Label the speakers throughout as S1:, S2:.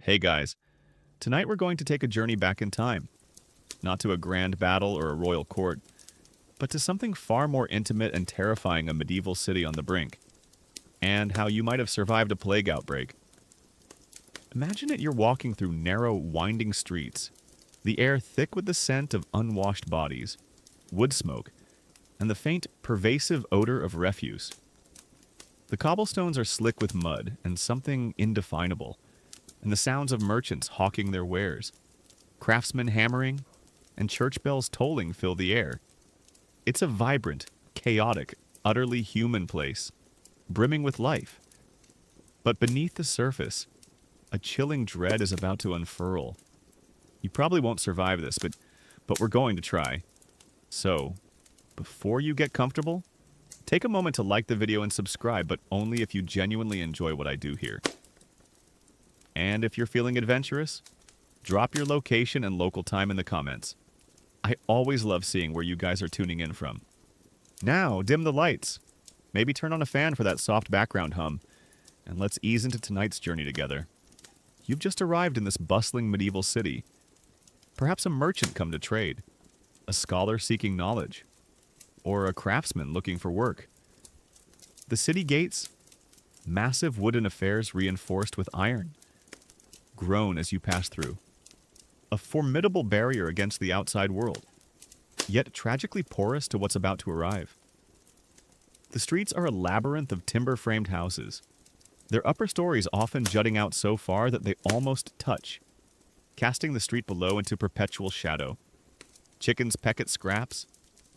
S1: Hey guys, tonight we're going to take a journey back in time, not to a grand battle or a royal court, but to something far more intimate and terrifying, a medieval city on the brink, and how you might have survived a plague outbreak. Imagine it, you're walking through narrow, winding streets, the air thick with the scent of unwashed bodies, wood smoke, and the faint, pervasive odor of refuse. The cobblestones are slick with mud and something indefinable, and the sounds of merchants hawking their wares, craftsmen hammering, and church bells tolling fill the air. It's a vibrant, chaotic, utterly human place, brimming with life. But beneath the surface, a chilling dread is about to unfurl. You probably won't survive this, but we're going to try. So, before you get comfortable, take a moment to like the video and subscribe, but only if you genuinely enjoy what I do here. And if you're feeling adventurous, drop your location and local time in the comments. I always love seeing where you guys are tuning in from. Now, dim the lights. Maybe turn on a fan for that soft background hum, and let's ease into tonight's journey together. You've just arrived in this bustling medieval city. Perhaps a merchant come to trade, a scholar seeking knowledge, or a craftsman looking for work. The city gates, massive wooden affairs reinforced with iron, groan as you pass through. A formidable barrier against the outside world, yet tragically porous to what's about to arrive. The streets are a labyrinth of timber-framed houses, their upper stories often jutting out so far that they almost touch, casting the street below into perpetual shadow. Chickens peck at scraps,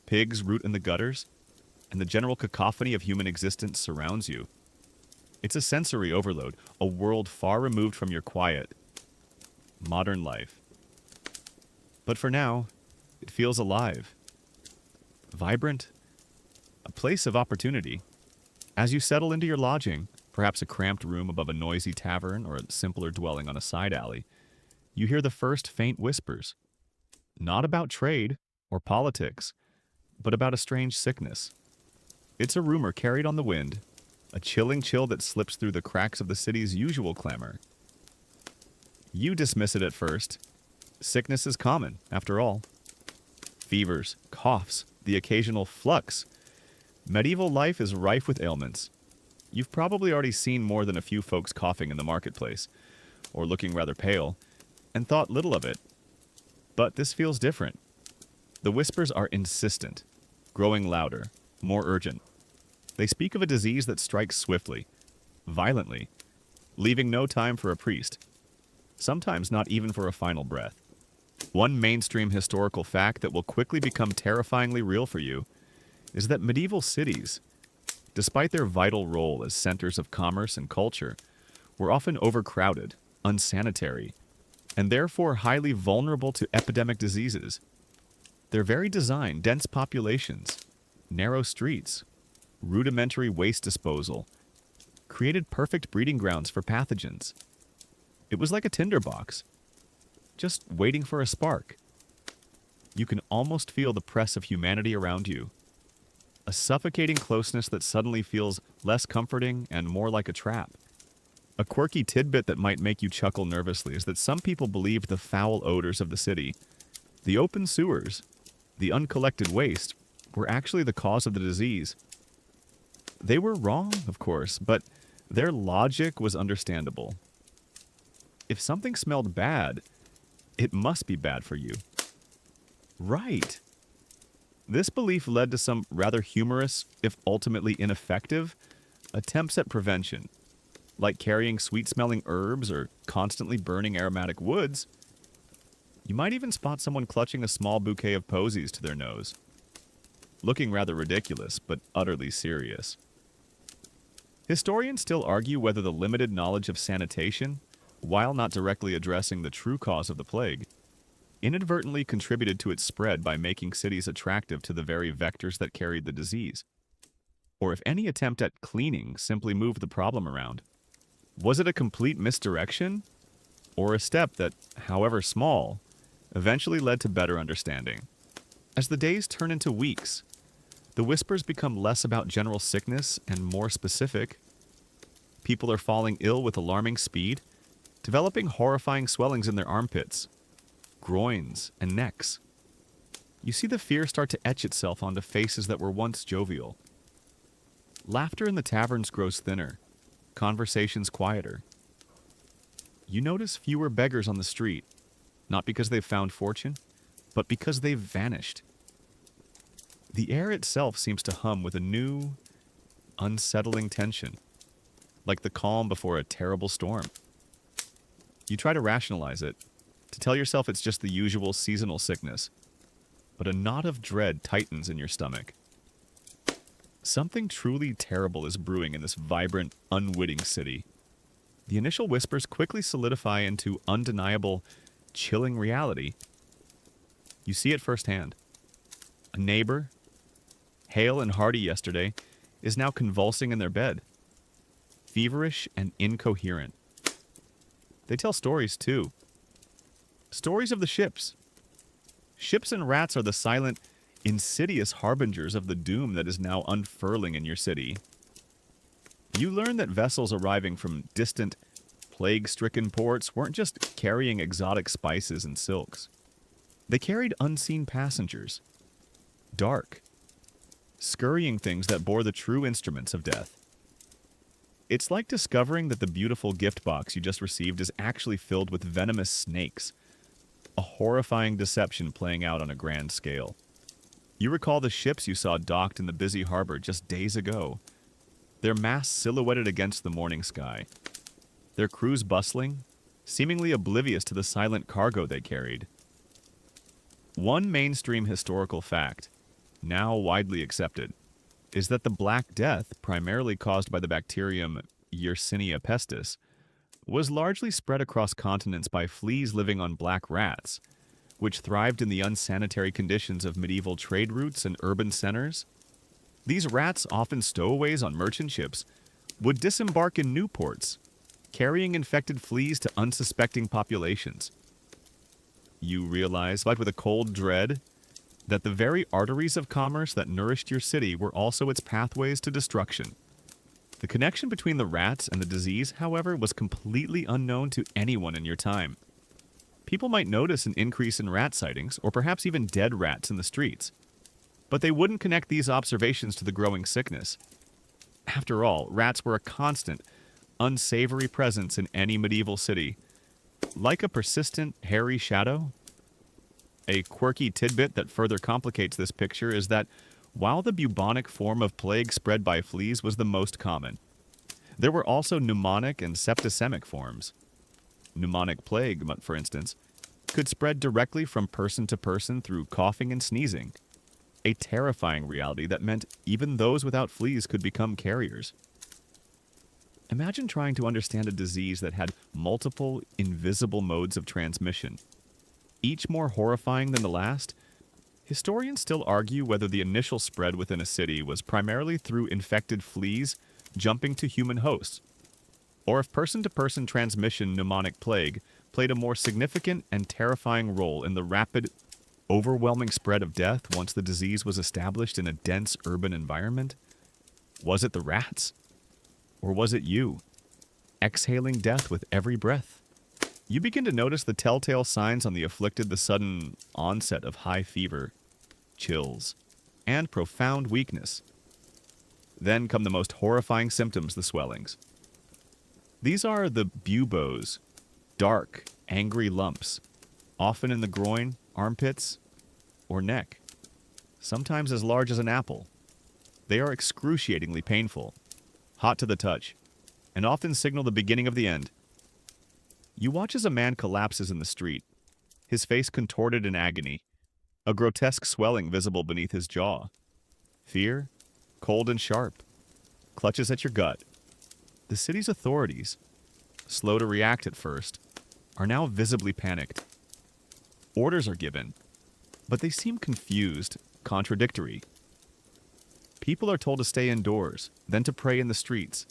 S1: pigs root in the gutters, and the general cacophony of human existence surrounds you. It's a sensory overload, a world far removed from your quiet, modern life. But for now, it feels alive, vibrant, a place of opportunity. As you settle into your lodging, perhaps a cramped room above a noisy tavern or a simpler dwelling on a side alley, you hear the first faint whispers, not about trade or politics, but about a strange sickness. It's a rumor carried on the wind, a chilling chill that slips through the cracks of the city's usual clamor. You dismiss it at first. Sickness is common, after all. Fevers, coughs, the occasional flux. Medieval life is rife with ailments. You've probably already seen more than a few folks coughing in the marketplace, or looking rather pale, and thought little of it. But this feels different. The whispers are insistent, growing louder, more urgent. They speak of a disease that strikes swiftly, violently, leaving no time for a priest, sometimes not even for a final breath. One mainstream historical fact that will quickly become terrifyingly real for you is that medieval cities, despite their vital role as centers of commerce and culture, were often overcrowded, unsanitary, and therefore highly vulnerable to epidemic diseases. Their very design, dense populations, narrow streets, rudimentary waste disposal, created perfect breeding grounds for pathogens. It was like a tinderbox, just waiting for a spark. You can almost feel the press of humanity around you, a suffocating closeness that suddenly feels less comforting and more like a trap. A quirky tidbit that might make you chuckle nervously is that some people believed the foul odors of the city, the open sewers, the uncollected waste, were actually the cause of the disease. They were wrong, of course, but their logic was understandable. If something smelled bad, it must be bad for you. Right. This belief led to some rather humorous, if ultimately ineffective, attempts at prevention, like carrying sweet-smelling herbs or constantly burning aromatic woods. You might even spot someone clutching a small bouquet of posies to their nose, looking rather ridiculous, but utterly serious. Historians still argue whether the limited knowledge of sanitation, while not directly addressing the true cause of the plague, inadvertently contributed to its spread by making cities attractive to the very vectors that carried the disease. Or if any attempt at cleaning simply moved the problem around. Was it a complete misdirection? Or a step that, however small, eventually led to better understanding? As the days turn into weeks, the whispers become less about general sickness and more specific. People are falling ill with alarming speed, developing horrifying swellings in their armpits, groins, and necks. You see the fear start to etch itself onto faces that were once jovial. Laughter in the taverns grows thinner, conversations quieter. You notice fewer beggars on the street, not because they've found fortune, but because they've vanished. The air itself seems to hum with a new, unsettling tension, like the calm before a terrible storm. You try to rationalize it, to tell yourself it's just the usual seasonal sickness, but a knot of dread tightens in your stomach. Something truly terrible is brewing in this vibrant, unwitting city. The initial whispers quickly solidify into undeniable, chilling reality. You see it firsthand. A neighbor, hale and hearty yesterday, is now convulsing in their bed, feverish and incoherent. They tell stories, too. Stories of the ships. Ships and rats are the silent, insidious harbingers of the doom that is now unfurling in your city. You learn that vessels arriving from distant, plague-stricken ports weren't just carrying exotic spices and silks. They carried unseen passengers, dark, scurrying things that bore the true instruments of death. It's like discovering that the beautiful gift box you just received is actually filled with venomous snakes, a horrifying deception playing out on a grand scale. You recall the ships you saw docked in the busy harbor just days ago, their masts silhouetted against the morning sky, their crews bustling, seemingly oblivious to the silent cargo they carried. One mainstream historical fact, now widely accepted, is that the Black Death, primarily caused by the bacterium Yersinia pestis, was largely spread across continents by fleas living on black rats, which thrived in the unsanitary conditions of medieval trade routes and urban centers. These rats, often stowaways on merchant ships, would disembark in new ports, carrying infected fleas to unsuspecting populations. You realize, like with a cold dread, that the very arteries of commerce that nourished your city were also its pathways to destruction. The connection between the rats and the disease, however, was completely unknown to anyone in your time. People might notice an increase in rat sightings, or perhaps even dead rats in the streets, but they wouldn't connect these observations to the growing sickness. After all, rats were a constant, unsavory presence in any medieval city, like a persistent, hairy shadow. A quirky tidbit that further complicates this picture is that while the bubonic form of plague spread by fleas was the most common, there were also pneumonic and septicemic forms. Pneumonic plague, for instance, could spread directly from person to person through coughing and sneezing, a terrifying reality that meant even those without fleas could become carriers. Imagine trying to understand a disease that had multiple, invisible modes of transmission, each more horrifying than the last. Historians still argue whether the initial spread within a city was primarily through infected fleas jumping to human hosts, or if person-to-person transmission pneumonic plague played a more significant and terrifying role in the rapid, overwhelming spread of death once the disease was established in a dense urban environment. Was it the rats? Or was it you, exhaling death with every breath? You begin to notice the telltale signs on the afflicted, the sudden onset of high fever, chills, and profound weakness. Then come the most horrifying symptoms, the swellings. These are the buboes, dark, angry lumps, often in the groin, armpits, or neck, sometimes as large as an apple. They are excruciatingly painful, hot to the touch, and often signal the beginning of the end. You watch as a man collapses in the street, his face contorted in agony, a grotesque swelling visible beneath his jaw. Fear, cold and sharp, clutches at your gut. The city's authorities, slow to react at first, are now visibly panicked. Orders are given, but they seem confused, contradictory. People are told to stay indoors, then to pray in the streets.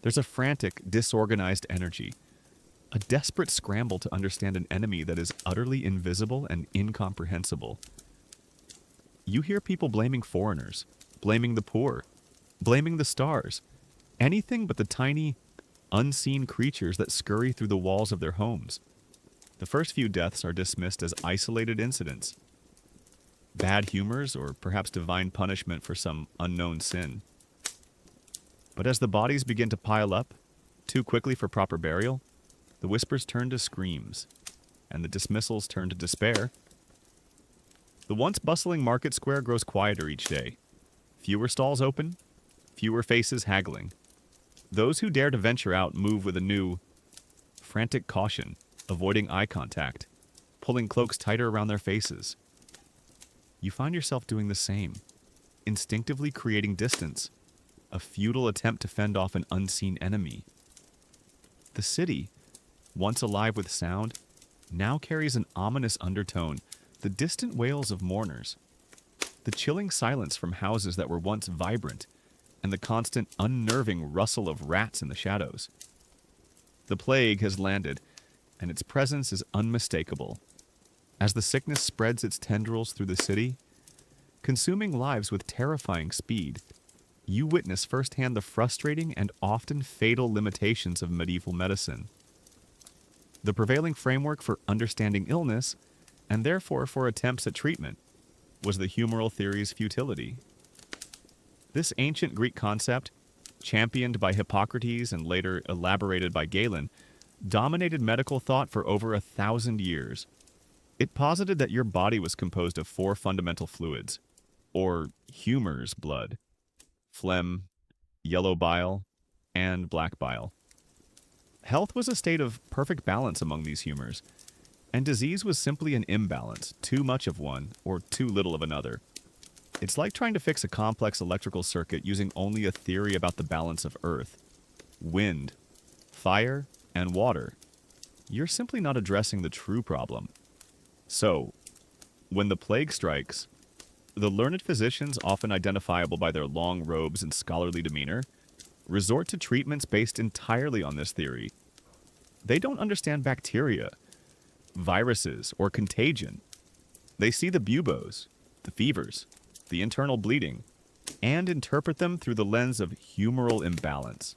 S1: There's a frantic, disorganized energy, a desperate scramble to understand an enemy that is utterly invisible and incomprehensible. You hear people blaming foreigners, blaming the poor, blaming the stars, anything but the tiny, unseen creatures that scurry through the walls of their homes. The first few deaths are dismissed as isolated incidents, bad humors, or perhaps divine punishment for some unknown sin. But as the bodies begin to pile up, too quickly for proper burial, the whispers turn to screams, and the dismissals turn to despair. The once bustling market square grows quieter each day. Fewer stalls open, fewer faces haggling. Those who dare to venture out move with a new, frantic caution, avoiding eye contact, pulling cloaks tighter around their faces. You find yourself doing the same, instinctively creating distance, a futile attempt to fend off an unseen enemy. The city, once alive with sound, now carries an ominous undertone, the distant wails of mourners, the chilling silence from houses that were once vibrant, and the constant unnerving rustle of rats in the shadows. The plague has landed, and its presence is unmistakable. As the sickness spreads its tendrils through the city, consuming lives with terrifying speed, you witness firsthand the frustrating and often fatal limitations of medieval medicine. The prevailing framework for understanding illness, and therefore for attempts at treatment, was the humoral theory's futility. This ancient Greek concept, championed by Hippocrates and later elaborated by Galen, dominated medical thought for over 1,000 years. It posited that your body was composed of 4 fundamental fluids, or humors blood: phlegm, yellow bile, and black bile. Health was a state of perfect balance among these humors, and disease was simply an imbalance, too much of one or too little of another. It's like trying to fix a complex electrical circuit using only a theory about the balance of earth, wind, fire, and water. You're simply not addressing the true problem. So, when the plague strikes, the learned physicians, often identifiable by their long robes and scholarly demeanor, resort to treatments based entirely on this theory. They don't understand bacteria, viruses, or contagion. They see the buboes, the fevers, the internal bleeding, and interpret them through the lens of humoral imbalance.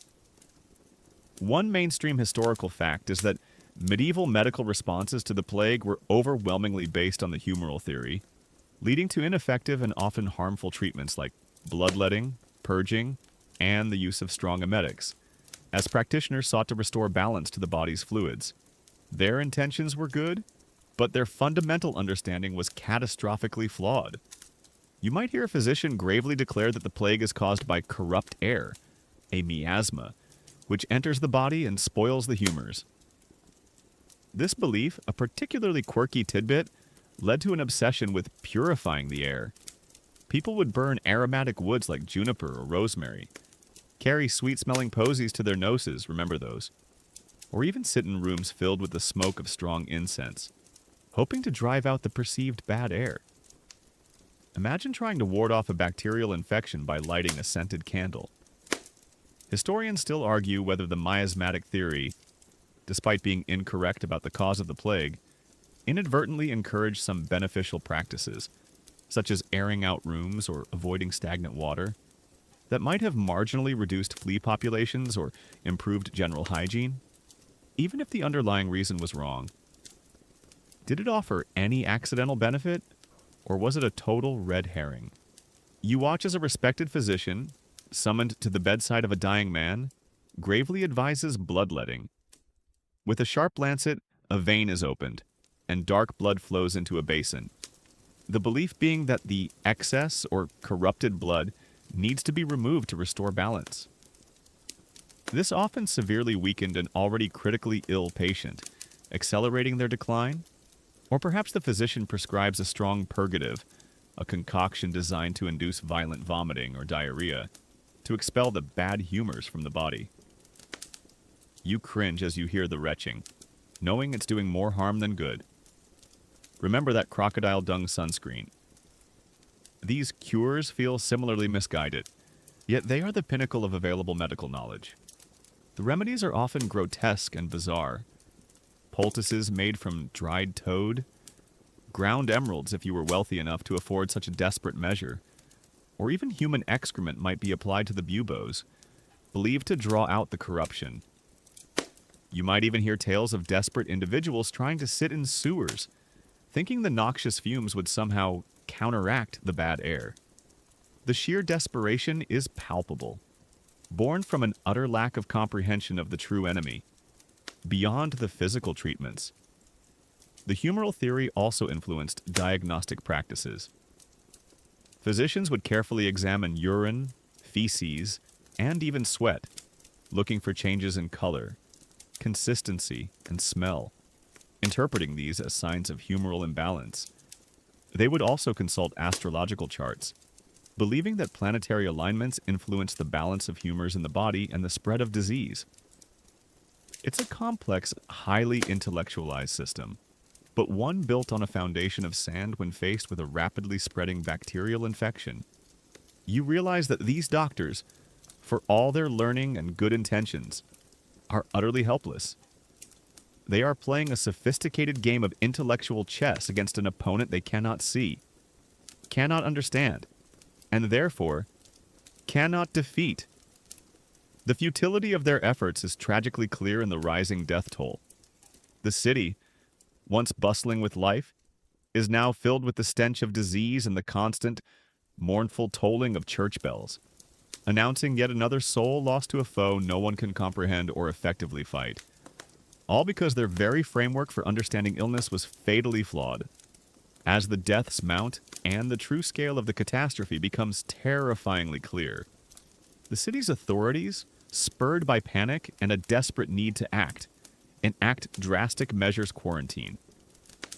S1: One mainstream historical fact is that medieval medical responses to the plague were overwhelmingly based on the humoral theory, leading to ineffective and often harmful treatments like bloodletting, purging, and the use of strong emetics, as practitioners sought to restore balance to the body's fluids. Their intentions were good, but their fundamental understanding was catastrophically flawed. You might hear a physician gravely declare that the plague is caused by corrupt air, a miasma, which enters the body and spoils the humors. This belief, a particularly quirky tidbit, led to an obsession with purifying the air. People would burn aromatic woods like juniper or rosemary, carry sweet-smelling posies to their noses, remember those, or even sit in rooms filled with the smoke of strong incense, hoping to drive out the perceived bad air. Imagine trying to ward off a bacterial infection by lighting a scented candle. Historians still argue whether the miasmatic theory, despite being incorrect about the cause of the plague, inadvertently encouraged some beneficial practices, such as airing out rooms or avoiding stagnant water, that might have marginally reduced flea populations or improved general hygiene, even if the underlying reason was wrong. Did it offer any accidental benefit, or was it a total red herring? You watch as a respected physician, summoned to the bedside of a dying man, gravely advises bloodletting. With a sharp lancet, a vein is opened, and dark blood flows into a basin. The belief being that the excess or corrupted blood needs to be removed to restore balance. This often severely weakened an already critically ill patient, accelerating their decline, or perhaps the physician prescribes a strong purgative, a concoction designed to induce violent vomiting or diarrhea, to expel the bad humors from the body. You cringe as you hear the retching, knowing it's doing more harm than good. Remember that crocodile dung sunscreen. These cures feel similarly misguided, yet they are the pinnacle of available medical knowledge. The remedies are often grotesque and bizarre. Poultices made from dried toad, ground emeralds if you were wealthy enough to afford such a desperate measure, or even human excrement might be applied to the buboes, believed to draw out the corruption. You might even hear tales of desperate individuals trying to sit in sewers, thinking the noxious fumes would somehow counteract the bad air. The sheer desperation is palpable, born from an utter lack of comprehension of the true enemy, beyond the physical treatments. The humoral theory also influenced diagnostic practices. Physicians would carefully examine urine, feces, and even sweat, looking for changes in color, consistency, and smell, interpreting these as signs of humoral imbalance. They would also consult astrological charts, believing that planetary alignments influence the balance of humors in the body and the spread of disease. It's a complex, highly intellectualized system, but one built on a foundation of sand when faced with a rapidly spreading bacterial infection. You realize that these doctors, for all their learning and good intentions, are utterly helpless. They are playing a sophisticated game of intellectual chess against an opponent they cannot see, cannot understand, and therefore cannot defeat. The futility of their efforts is tragically clear in the rising death toll. The city, once bustling with life, is now filled with the stench of disease and the constant, mournful tolling of church bells, announcing yet another soul lost to a foe no one can comprehend or effectively fight. All because their very framework for understanding illness was fatally flawed. As the deaths mount and the true scale of the catastrophe becomes terrifyingly clear, the city's authorities, spurred by panic and a desperate need to act, enact drastic measures quarantine.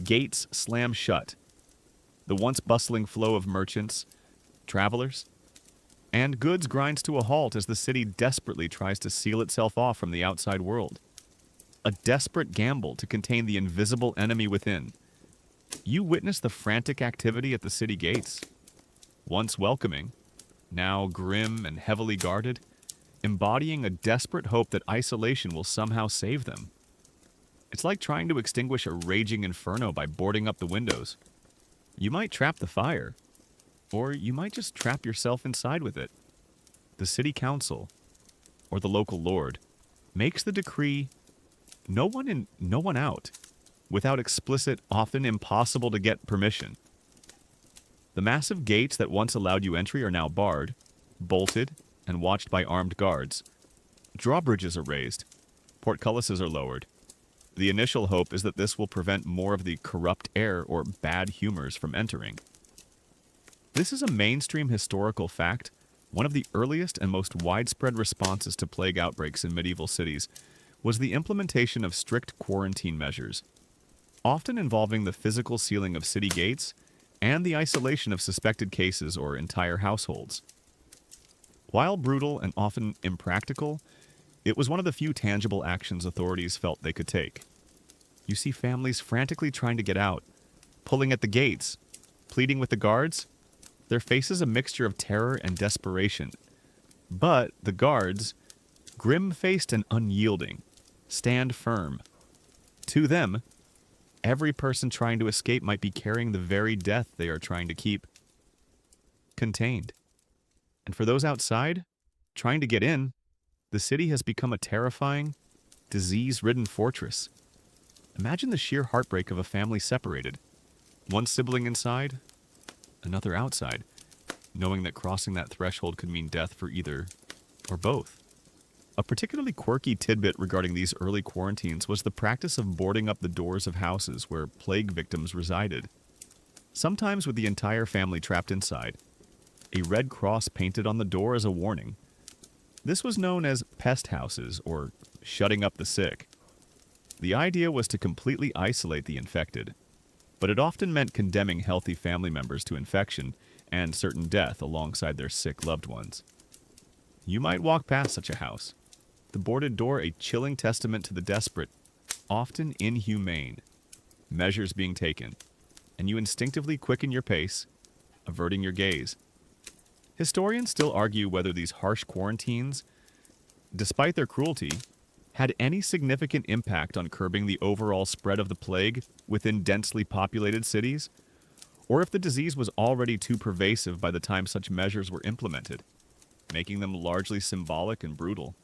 S1: Gates slam shut. The once bustling flow of merchants, travelers, and goods grinds to a halt as the city desperately tries to seal itself off from the outside world. A desperate gamble to contain the invisible enemy within. You witness the frantic activity at the city gates. Once welcoming, now grim and heavily guarded, embodying a desperate hope that isolation will somehow save them. It's like trying to extinguish a raging inferno by boarding up the windows. You might trap the fire, or you might just trap yourself inside with it. The city council, or the local lord, makes the decree no one in, no one out, without explicit, often impossible to get permission. The massive gates that once allowed you entry are now barred, bolted, and watched by armed guards. Drawbridges are raised. Portcullises are lowered. The initial hope is that this will prevent more of the corrupt air or bad humors from entering. This is a mainstream historical fact, one of the earliest and most widespread responses to plague outbreaks in medieval cities was the implementation of strict quarantine measures, often involving the physical sealing of city gates and the isolation of suspected cases or entire households. While brutal and often impractical, it was one of the few tangible actions authorities felt they could take. You see families frantically trying to get out, pulling at the gates, pleading with the guards. Their faces a mixture of terror and desperation. But the guards, grim-faced and unyielding, stand firm. To them, every person trying to escape might be carrying the very death they are trying to keep contained. And for those outside, trying to get in, the city has become a terrifying, disease-ridden fortress. Imagine the sheer heartbreak of a family separated. One sibling inside, another outside, knowing that crossing that threshold could mean death for either or both. A particularly quirky tidbit regarding these early quarantines was the practice of boarding up the doors of houses where plague victims resided, sometimes with the entire family trapped inside, a red cross painted on the door as a warning. This was known as pest houses, or shutting up the sick. The idea was to completely isolate the infected, but it often meant condemning healthy family members to infection and certain death alongside their sick loved ones. You might walk past such a house, the boarded door a chilling testament to the desperate, often inhumane, measures being taken, and you instinctively quicken your pace, averting your gaze. Historians still argue whether these harsh quarantines, despite their cruelty, had any significant impact on curbing the overall spread of the plague within densely populated cities, or if the disease was already too pervasive by the time such measures were implemented, making them largely symbolic and brutal.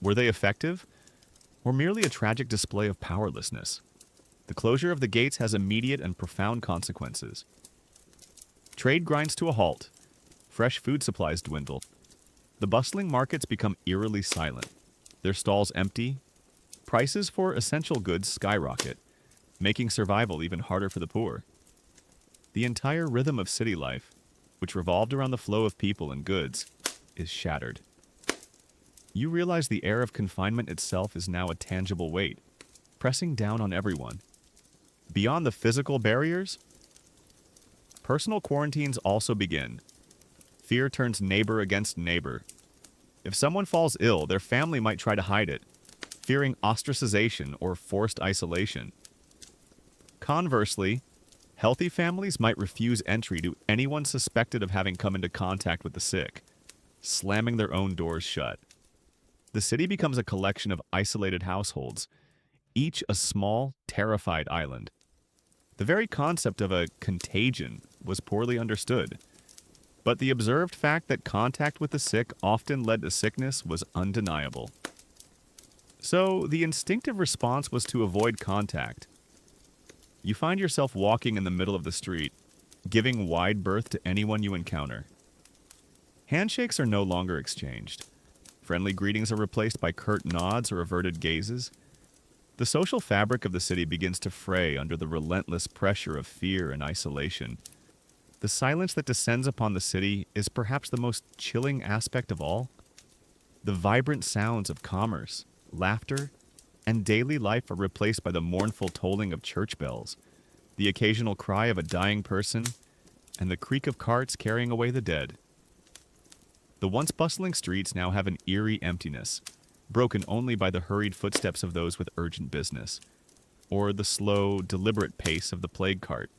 S1: Were they effective? or merely a tragic display of powerlessness. The closure of the gates has immediate and profound consequences. Trade grinds to a halt. Fresh food supplies dwindle. The bustling markets become eerily silent. Their stalls empty. Prices for essential goods skyrocket, making survival even harder for the poor. The entire rhythm of city life, which revolved around the flow of people and goods, is shattered. You realize the air of confinement itself is now a tangible weight, pressing down on everyone. Beyond the physical barriers, personal quarantines also begin. Fear turns neighbor against neighbor. If someone falls ill, their family might try to hide it, fearing ostracization or forced isolation. Conversely, healthy families might refuse entry to anyone suspected of having come into contact with the sick, slamming their own doors shut. The city becomes a collection of isolated households, each a small, terrified island. The very concept of a contagion was poorly understood, but the observed fact that contact with the sick often led to sickness was undeniable. So, the instinctive response was to avoid contact. You find yourself walking in the middle of the street, giving wide berth to anyone you encounter. Handshakes are no longer exchanged. Friendly greetings are replaced by curt nods or averted gazes. The social fabric of the city begins to fray under the relentless pressure of fear and isolation. The silence that descends upon the city is perhaps the most chilling aspect of all. The vibrant sounds of commerce, laughter, and daily life are replaced by the mournful tolling of church bells, the occasional cry of a dying person, and the creak of carts carrying away the dead. The once bustling streets now have an eerie emptiness, broken only by the hurried footsteps of those with urgent business, or the slow, deliberate pace of the plague cart.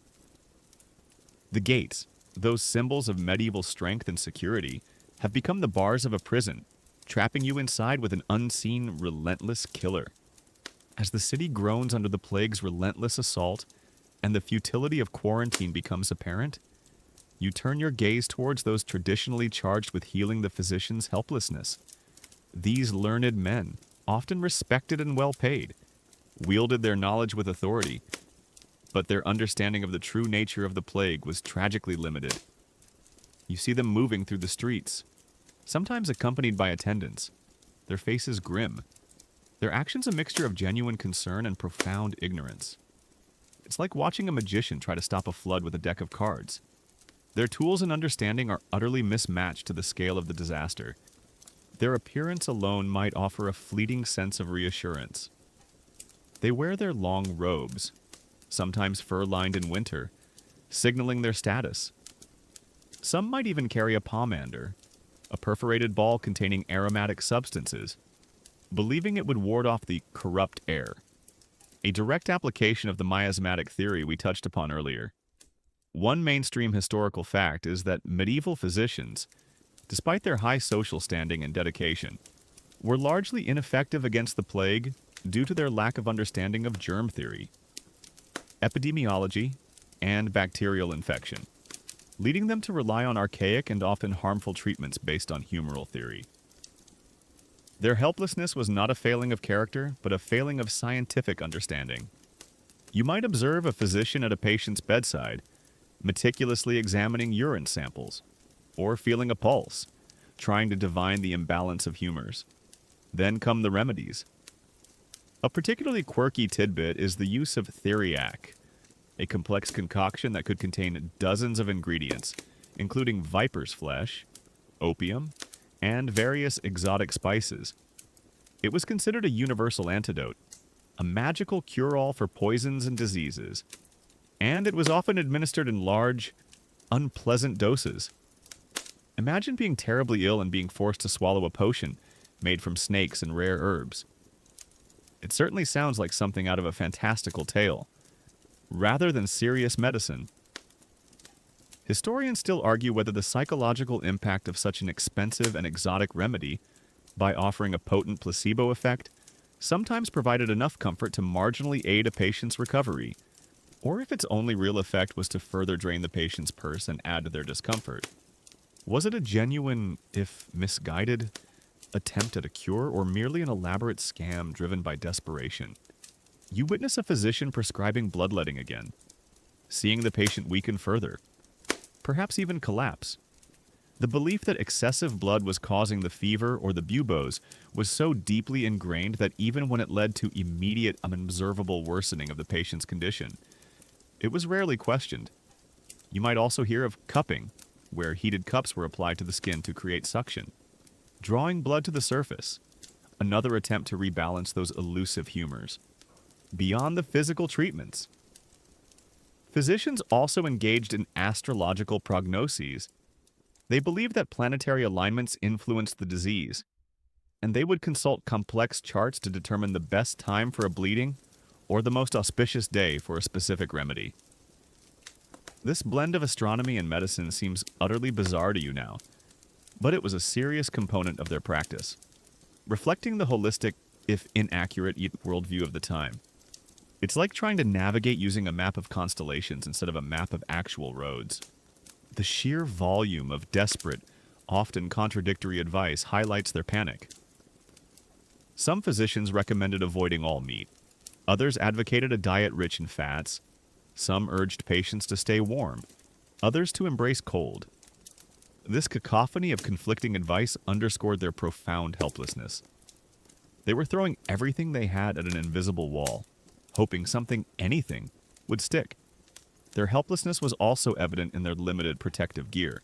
S1: The gates, those symbols of medieval strength and security, have become the bars of a prison, trapping you inside with an unseen, relentless killer. As the city groans under the plague's relentless assault, and the futility of quarantine becomes apparent, you turn your gaze towards those traditionally charged with healing the physician's helplessness. These learned men, often respected and well paid, wielded their knowledge with authority, but their understanding of the true nature of the plague was tragically limited. You see them moving through the streets, sometimes accompanied by attendants, their faces grim, their actions a mixture of genuine concern and profound ignorance. It's like watching a magician try to stop a flood with a deck of cards. Their tools and understanding are utterly mismatched to the scale of the disaster. Their appearance alone might offer a fleeting sense of reassurance. They wear their long robes, sometimes fur-lined in winter, signaling their status. Some might even carry a pomander, a perforated ball containing aromatic substances, believing it would ward off the corrupt air, a direct application of the miasmatic theory we touched upon earlier. One mainstream historical fact is that medieval physicians, despite their high social standing and dedication, were largely ineffective against the plague due to their lack of understanding of germ theory, epidemiology, and bacterial infection, leading them to rely on archaic and often harmful treatments based on humoral theory. Their helplessness was not a failing of character, but a failing of scientific understanding. You might observe a physician at a patient's bedside, meticulously examining urine samples, or feeling a pulse, trying to divine the imbalance of humors. Then come the remedies. A particularly quirky tidbit is the use of theriac, a complex concoction that could contain dozens of ingredients, including viper's flesh, opium, and various exotic spices. It was considered a universal antidote, a magical cure-all for poisons and diseases, and it was often administered in large, unpleasant doses. Imagine being terribly ill and being forced to swallow a potion made from snakes and rare herbs. It certainly sounds like something out of a fantastical tale, rather than serious medicine. Historians still argue whether the psychological impact of such an expensive and exotic remedy, by offering a potent placebo effect, sometimes provided enough comfort to marginally aid a patient's recovery, or if its only real effect was to further drain the patient's purse and add to their discomfort. Was it a genuine, if misguided, attempt at a cure, or merely an elaborate scam driven by desperation. You witness a physician prescribing bloodletting again, seeing the patient weaken further, perhaps even collapse. The belief that excessive blood was causing the fever or the buboes was so deeply ingrained that even when it led to immediate, unobservable worsening of the patient's condition, it was rarely questioned. You might also hear of cupping, where heated cups were applied to the skin to create suction. Drawing blood to the surface, another attempt to rebalance those elusive humors. Beyond the physical treatments, physicians also engaged in astrological prognoses. They believed that planetary alignments influenced the disease, and they would consult complex charts to determine the best time for a bleeding or the most auspicious day for a specific remedy. This blend of astronomy and medicine seems utterly bizarre to you now, but it was a serious component of their practice, reflecting the holistic, if inaccurate, worldview of the time. It's like trying to navigate using a map of constellations instead of a map of actual roads. The sheer volume of desperate, often contradictory advice highlights their panic. Some physicians recommended avoiding all meat. Others advocated a diet rich in fats. Some urged patients to stay warm. Others to embrace cold. This cacophony of conflicting advice underscored their profound helplessness. They were throwing everything they had at an invisible wall, hoping anything, would stick. Their helplessness was also evident in their limited protective gear.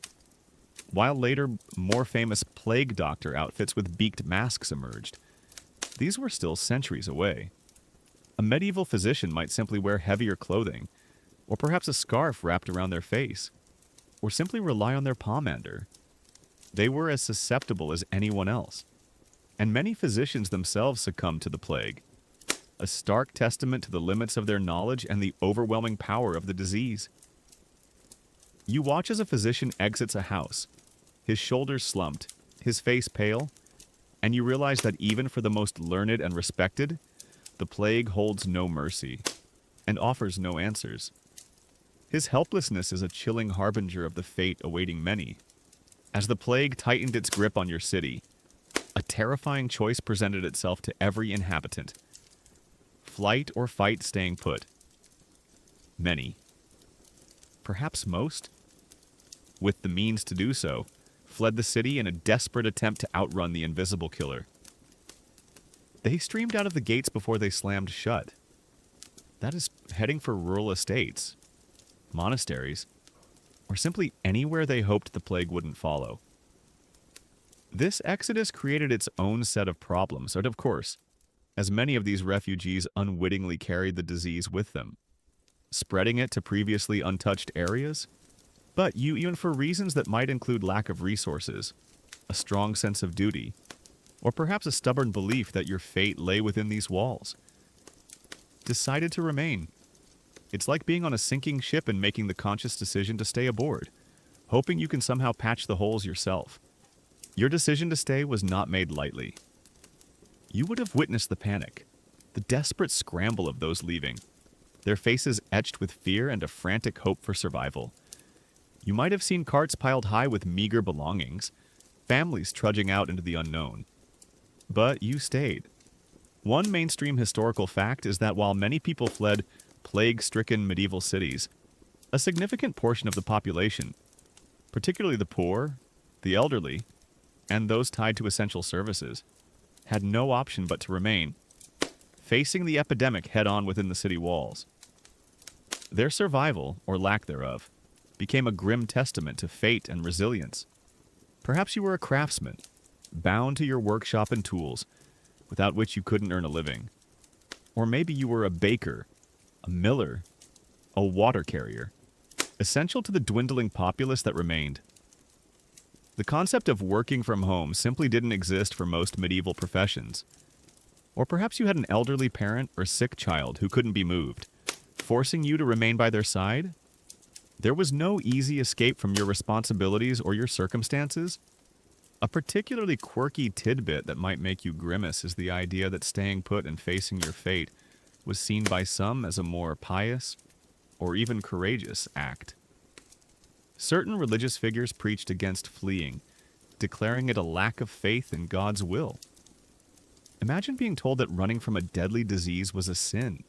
S1: While later, more famous plague doctor outfits with beaked masks emerged, these were still centuries away. A medieval physician might simply wear heavier clothing, or perhaps a scarf wrapped around their face, or simply rely on their pomander. They were as susceptible as anyone else, and many physicians themselves succumbed to the plague, a stark testament to the limits of their knowledge and the overwhelming power of the disease. You watch as a physician exits a house, his shoulders slumped, his face pale, and you realize that even for the most learned and respected, the plague holds no mercy and offers no answers. His helplessness is a chilling harbinger of the fate awaiting many. As the plague tightened its grip on your city, a terrifying choice presented itself to every inhabitant. Flight or fight, staying put. Many, perhaps most, with the means to do so, fled the city in a desperate attempt to outrun the invisible killer. They streamed out of the gates before they slammed shut. That is, heading for rural estates, monasteries, or simply anywhere they hoped the plague wouldn't follow. This exodus created its own set of problems, and of course, as many of these refugees unwittingly carried the disease with them, spreading it to previously untouched areas, but even for reasons that might include lack of resources, a strong sense of duty, or perhaps a stubborn belief that your fate lay within these walls, decided to remain. It's like being on a sinking ship and making the conscious decision to stay aboard, hoping you can somehow patch the holes yourself. Your decision to stay was not made lightly. You would have witnessed the panic, the desperate scramble of those leaving, their faces etched with fear and a frantic hope for survival. You might have seen carts piled high with meager belongings, families trudging out into the unknown. But you stayed. One mainstream historical fact is that while many people fled plague-stricken medieval cities, a significant portion of the population, particularly the poor, the elderly, and those tied to essential services, had no option but to remain, facing the epidemic head-on within the city walls. Their survival, or lack thereof, became a grim testament to fate and resilience. Perhaps you were a craftsman, bound to your workshop and tools, without which you couldn't earn a living. Or maybe you were a baker, a miller, a water carrier, essential to the dwindling populace that remained. The concept of working from home simply didn't exist for most medieval professions. Or perhaps you had an elderly parent or sick child who couldn't be moved, forcing you to remain by their side. There was no easy escape from your responsibilities or your circumstances. A particularly quirky tidbit that might make you grimace is the idea that staying put and facing your fate was seen by some as a more pious or even courageous act. Certain religious figures preached against fleeing, declaring it a lack of faith in God's will. Imagine being told that running from a deadly disease was a sin.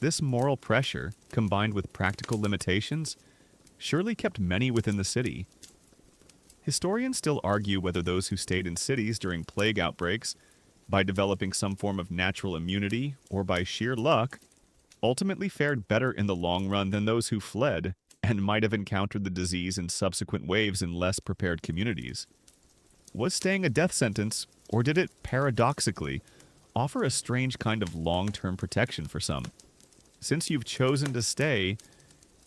S1: This moral pressure, combined with practical limitations, surely kept many within the city. Historians still argue whether those who stayed in cities during plague outbreaks, by developing some form of natural immunity or by sheer luck, ultimately fared better in the long run than those who fled and might have encountered the disease in subsequent waves in less prepared communities. Was staying a death sentence, or did it, paradoxically, offer a strange kind of long-term protection for some? Since you've chosen to stay,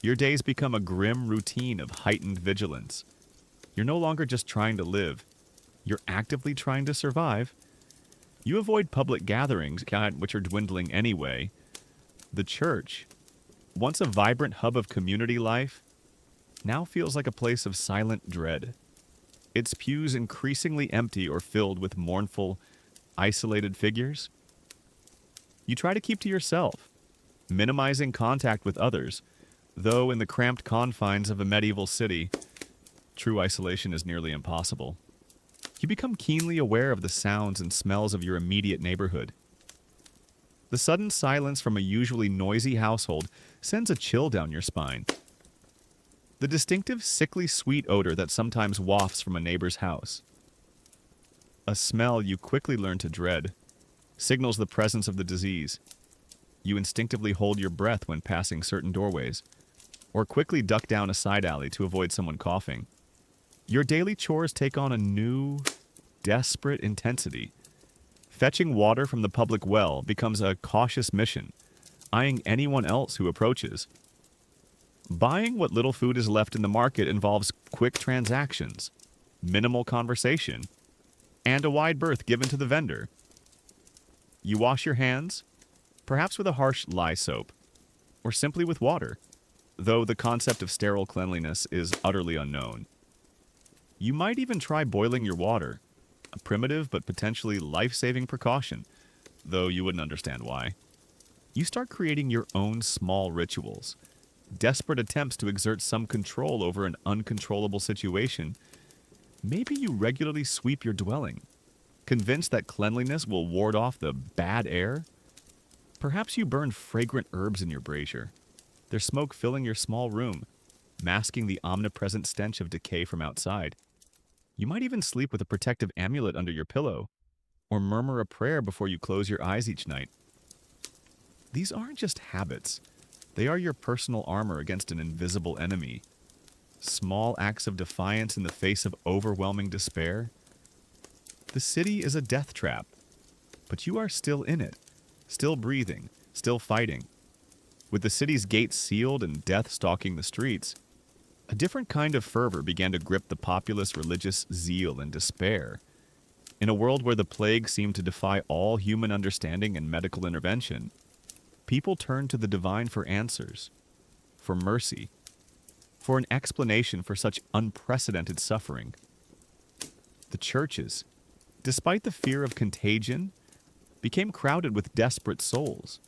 S1: your days become a grim routine of heightened vigilance. You're no longer just trying to live. You're actively trying to survive. You avoid public gatherings, which are dwindling anyway. The church, once a vibrant hub of community life, now feels like a place of silent dread. Its pews increasingly empty or filled with mournful, isolated figures. You try to keep to yourself, minimizing contact with others, though in the cramped confines of a medieval city, true isolation is nearly impossible. You become keenly aware of the sounds and smells of your immediate neighborhood. The sudden silence from a usually noisy household sends a chill down your spine. The distinctive sickly sweet odor that sometimes wafts from a neighbor's house. A smell you quickly learn to dread, signals the presence of the disease. You instinctively hold your breath when passing certain doorways, or quickly duck down a side alley to avoid someone coughing. Your daily chores take on a new, desperate intensity. Fetching water from the public well becomes a cautious mission, eyeing anyone else who approaches. Buying what little food is left in the market involves quick transactions, minimal conversation, and a wide berth given to the vendor. You wash your hands, perhaps with a harsh lye soap, or simply with water, though the concept of sterile cleanliness is utterly unknown. You might even try boiling your water, a primitive but potentially life-saving precaution, though you wouldn't understand why. You start creating your own small rituals, desperate attempts to exert some control over an uncontrollable situation. Maybe you regularly sweep your dwelling, convinced that cleanliness will ward off the bad air. Perhaps you burn fragrant herbs in your brazier, their smoke filling your small room, masking the omnipresent stench of decay from outside. You might even sleep with a protective amulet under your pillow, or murmur a prayer before you close your eyes each night. These aren't just habits. They are your personal armor against an invisible enemy. Small acts of defiance in the face of overwhelming despair. The city is a death trap, but you are still in it, still breathing, still fighting. With the city's gates sealed and death stalking the streets, a different kind of fervor began to grip the populace religious zeal and despair. In a world where the plague seemed to defy all human understanding and medical intervention, people turned to the divine for answers, for mercy, for an explanation for such unprecedented suffering. The churches, despite the fear of contagion, became crowded with desperate souls,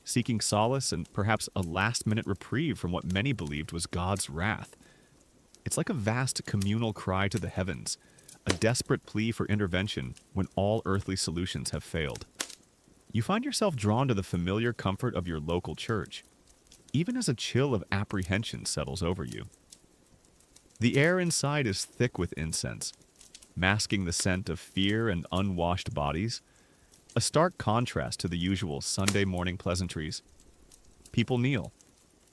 S1: seeking solace and perhaps a last-minute reprieve from what many believed was God's wrath. It's like a vast communal cry to the heavens, a desperate plea for intervention when all earthly solutions have failed. You find yourself drawn to the familiar comfort of your local church, even as a chill of apprehension settles over you. The air inside is thick with incense, masking the scent of fear and unwashed bodies, a stark contrast to the usual Sunday morning pleasantries. People kneel,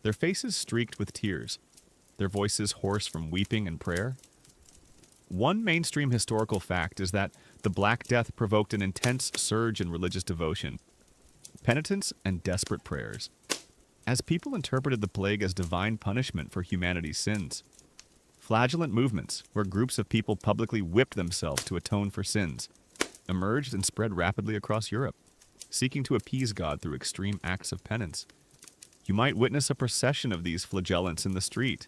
S1: their faces streaked with tears, their voices hoarse from weeping and prayer. One mainstream historical fact is that the Black Death provoked an intense surge in religious devotion, penitence, and desperate prayers, as people interpreted the plague as divine punishment for humanity's sins. Flagellant movements, where groups of people publicly whipped themselves to atone for sins, emerged and spread rapidly across Europe, seeking to appease God through extreme acts of penance. You might witness a procession of these flagellants in the street.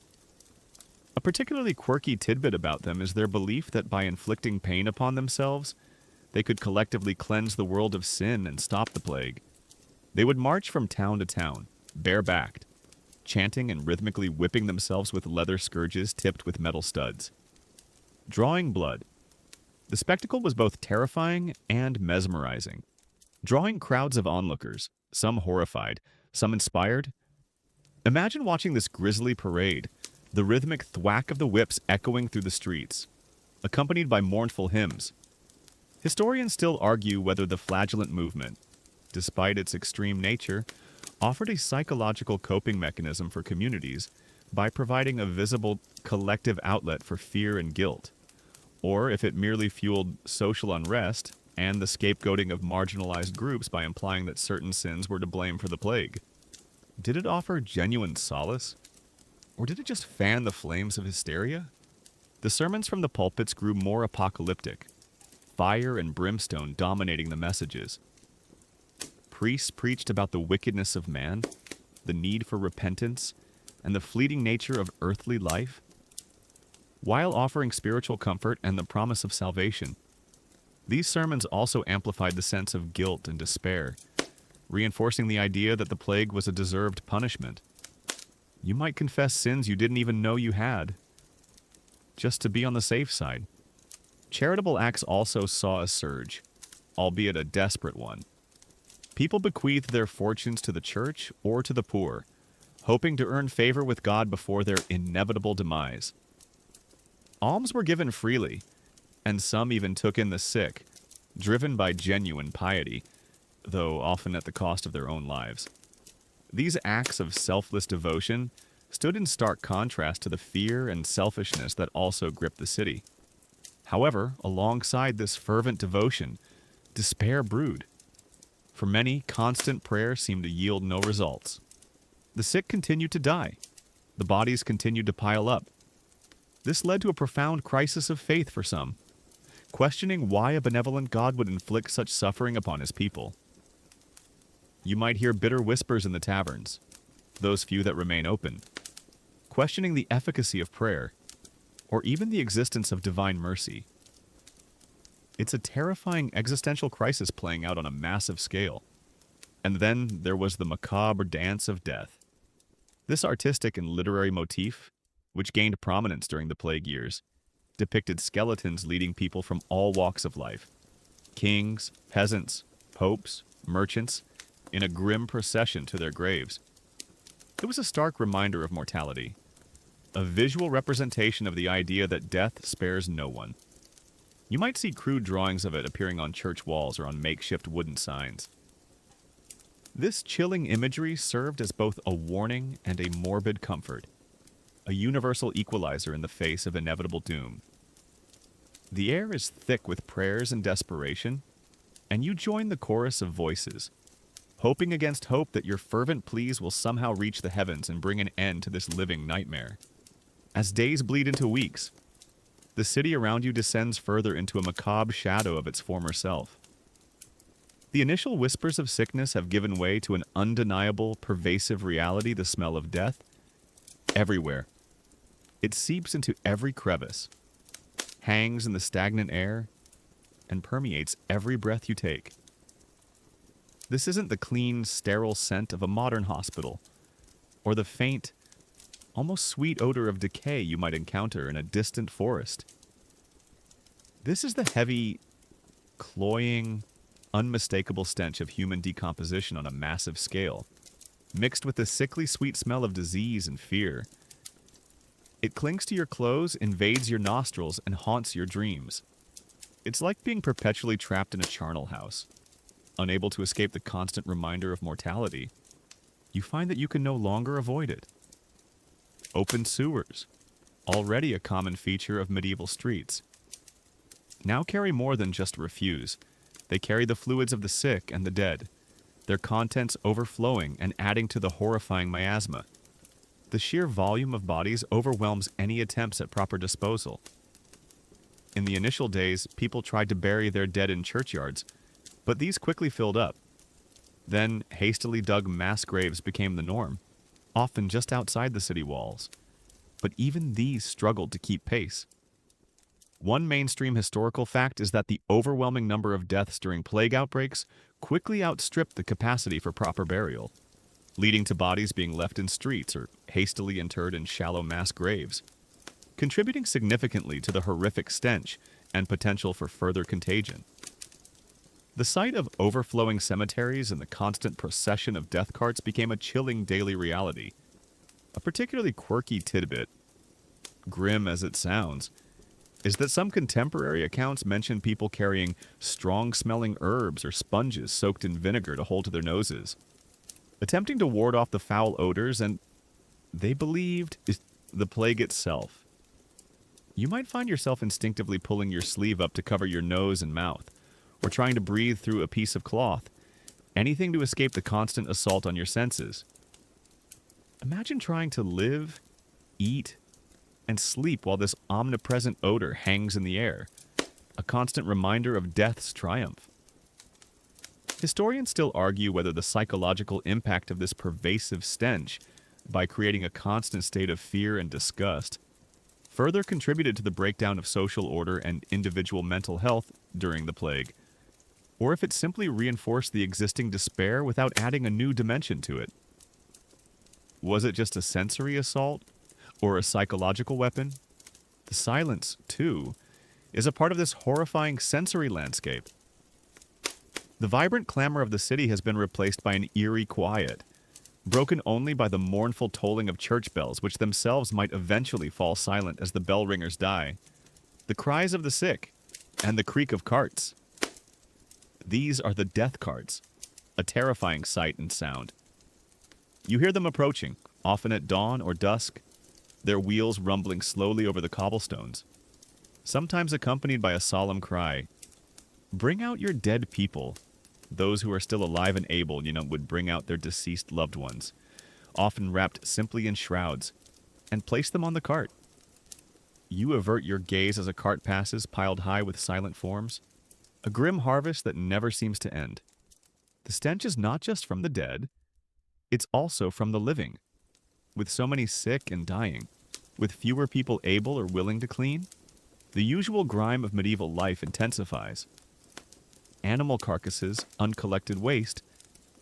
S1: A particularly quirky tidbit about them is their belief that by inflicting pain upon themselves, they could collectively cleanse the world of sin and stop the plague. They would march from town to town, bare-backed, chanting and rhythmically whipping themselves with leather scourges tipped with metal studs. Drawing blood, The spectacle was both terrifying and mesmerizing, drawing crowds of onlookers, some horrified, some inspired. Imagine watching this grisly parade, the rhythmic thwack of the whips echoing through the streets, accompanied by mournful hymns. Historians still argue whether the flagellant movement, despite its extreme nature, offered a psychological coping mechanism for communities by providing a visible collective outlet for fear and guilt, or if it merely fueled social unrest and the scapegoating of marginalized groups by implying that certain sins were to blame for the plague. Did it offer genuine solace? Or did it just fan the flames of hysteria? The sermons from the pulpits grew more apocalyptic, fire and brimstone dominating the messages. Priests preached about the wickedness of man, the need for repentance, and the fleeting nature of earthly life, while offering spiritual comfort and the promise of salvation. These sermons also amplified the sense of guilt and despair, reinforcing the idea that the plague was a deserved punishment. You might confess sins you didn't even know you had, just to be on the safe side. Charitable acts also saw a surge, albeit a desperate one. People bequeathed their fortunes to the church or to the poor, hoping to earn favor with God before their inevitable demise. Alms were given freely, and some even took in the sick, driven by genuine piety, though often at the cost of their own lives. These acts of selfless devotion stood in stark contrast to the fear and selfishness that also gripped the city. However, alongside this fervent devotion, despair brewed. For many, constant prayer seemed to yield no results. The sick continued to die. The bodies continued to pile up. This led to a profound crisis of faith for some, questioning why a benevolent God would inflict such suffering upon his people. You might hear bitter whispers in the taverns, those few that remain open, questioning the efficacy of prayer, or even the existence of divine mercy. It's a terrifying existential crisis playing out on a massive scale. And then there was the macabre dance of death. This artistic and literary motif, which gained prominence during the plague years, depicted skeletons leading people from all walks of life: kings, peasants, popes, merchants, in a grim procession to their graves. It was a stark reminder of mortality, a visual representation of the idea that death spares no one. You might see crude drawings of it appearing on church walls or on makeshift wooden signs. This chilling imagery served as both a warning and a morbid comfort, a universal equalizer in the face of inevitable doom. The air is thick with prayers and desperation, and you join the chorus of voices, hoping against hope that your fervent pleas will somehow reach the heavens and bring an end to this living nightmare. As days bleed into weeks, the city around you descends further into a macabre shadow of its former self. The initial whispers of sickness have given way to an undeniable, pervasive reality: the smell of death. Everywhere. It seeps into every crevice, hangs in the stagnant air, and permeates every breath you take. This isn't the clean, sterile scent of a modern hospital, or the faint, almost sweet odor of decay you might encounter in a distant forest. This is the heavy, cloying, unmistakable stench of human decomposition on a massive scale, mixed with the sickly sweet smell of disease and fear. It clings to your clothes, invades your nostrils, and haunts your dreams. It's like being perpetually trapped in a charnel house, unable to escape the constant reminder of mortality. You find that you can no longer avoid it. Open sewers, already a common feature of medieval streets, now carry more than just refuse. They carry the fluids of the sick and the dead, their contents overflowing and adding to the horrifying miasma. The sheer volume of bodies overwhelms any attempts at proper disposal. In the initial days, people tried to bury their dead in churchyards, but these quickly filled up. Then, hastily dug mass graves became the norm, often just outside the city walls. But even these struggled to keep pace. One mainstream historical fact is that the overwhelming number of deaths during plague outbreaks quickly outstripped the capacity for proper burial, leading to bodies being left in streets or hastily interred in shallow mass graves. Contributing significantly to the horrific stench and potential for further contagion. The sight of overflowing cemeteries and the constant procession of death carts became a chilling daily reality. A particularly quirky tidbit, grim as it sounds, is that some contemporary accounts mention people carrying strong-smelling herbs or sponges soaked in vinegar to hold to their noses, attempting to ward off the foul odors and, they believed, is the plague itself. You might find yourself instinctively pulling your sleeve up to cover your nose and mouth, or trying to breathe through a piece of cloth, anything to escape the constant assault on your senses. Imagine trying to live, eat, and sleep while this omnipresent odor hangs in the air, a constant reminder of death's triumph. Historians still argue whether the psychological impact of this pervasive stench, by creating a constant state of fear and disgust, further contributed to the breakdown of social order and individual mental health during the plague, or if it simply reinforced the existing despair without adding a new dimension to it. Was it just a sensory assault, or a psychological weapon? The silence, too, is a part of this horrifying sensory landscape. The vibrant clamor of the city has been replaced by an eerie quiet, broken only by the mournful tolling of church bells, which themselves might eventually fall silent as the bell ringers die, the cries of the sick, and the creak of carts. These are the death carts, a terrifying sight and sound. You hear them approaching, often at dawn or dusk, their wheels rumbling slowly over the cobblestones, sometimes accompanied by a solemn cry. Bring out your dead people. Those who are still alive and able, would bring out their deceased loved ones, often wrapped simply in shrouds, and place them on the cart. You avert your gaze as a cart passes, piled high with silent forms. A grim harvest that never seems to end. The stench is not just from the dead, it's also from the living. With so many sick and dying, with fewer people able or willing to clean, the usual grime of medieval life intensifies. Animal carcasses, uncollected waste,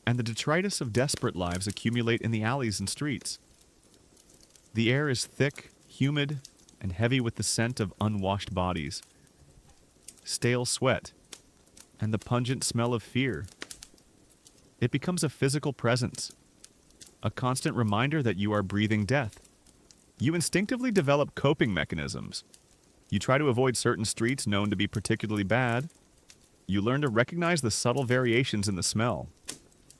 S1: and the detritus of desperate lives accumulate in the alleys and streets. The air is thick, humid, and heavy with the scent of unwashed bodies, stale sweat, and the pungent smell of fear. It becomes a physical presence, a constant reminder that you are breathing death. You instinctively develop coping mechanisms. You try to avoid certain streets known to be particularly bad. You learn to recognize the subtle variations in the smell,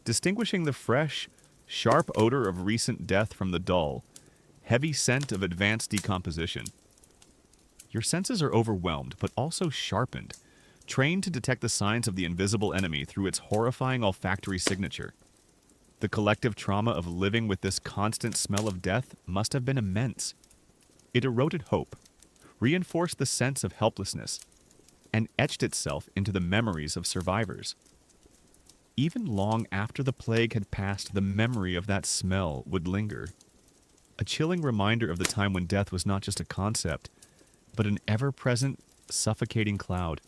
S1: distinguishing the fresh, sharp odor of recent death from the dull, heavy scent of advanced decomposition. Your senses are overwhelmed, but also sharpened, trained to detect the signs of the invisible enemy through its horrifying olfactory signature. The collective trauma of living with this constant smell of death must have been immense. It eroded hope, reinforced the sense of helplessness, and etched itself into the memories of survivors. Even long after the plague had passed, the memory of that smell would linger. A chilling reminder of the time when death was not just a concept, but an ever-present, suffocating cloud.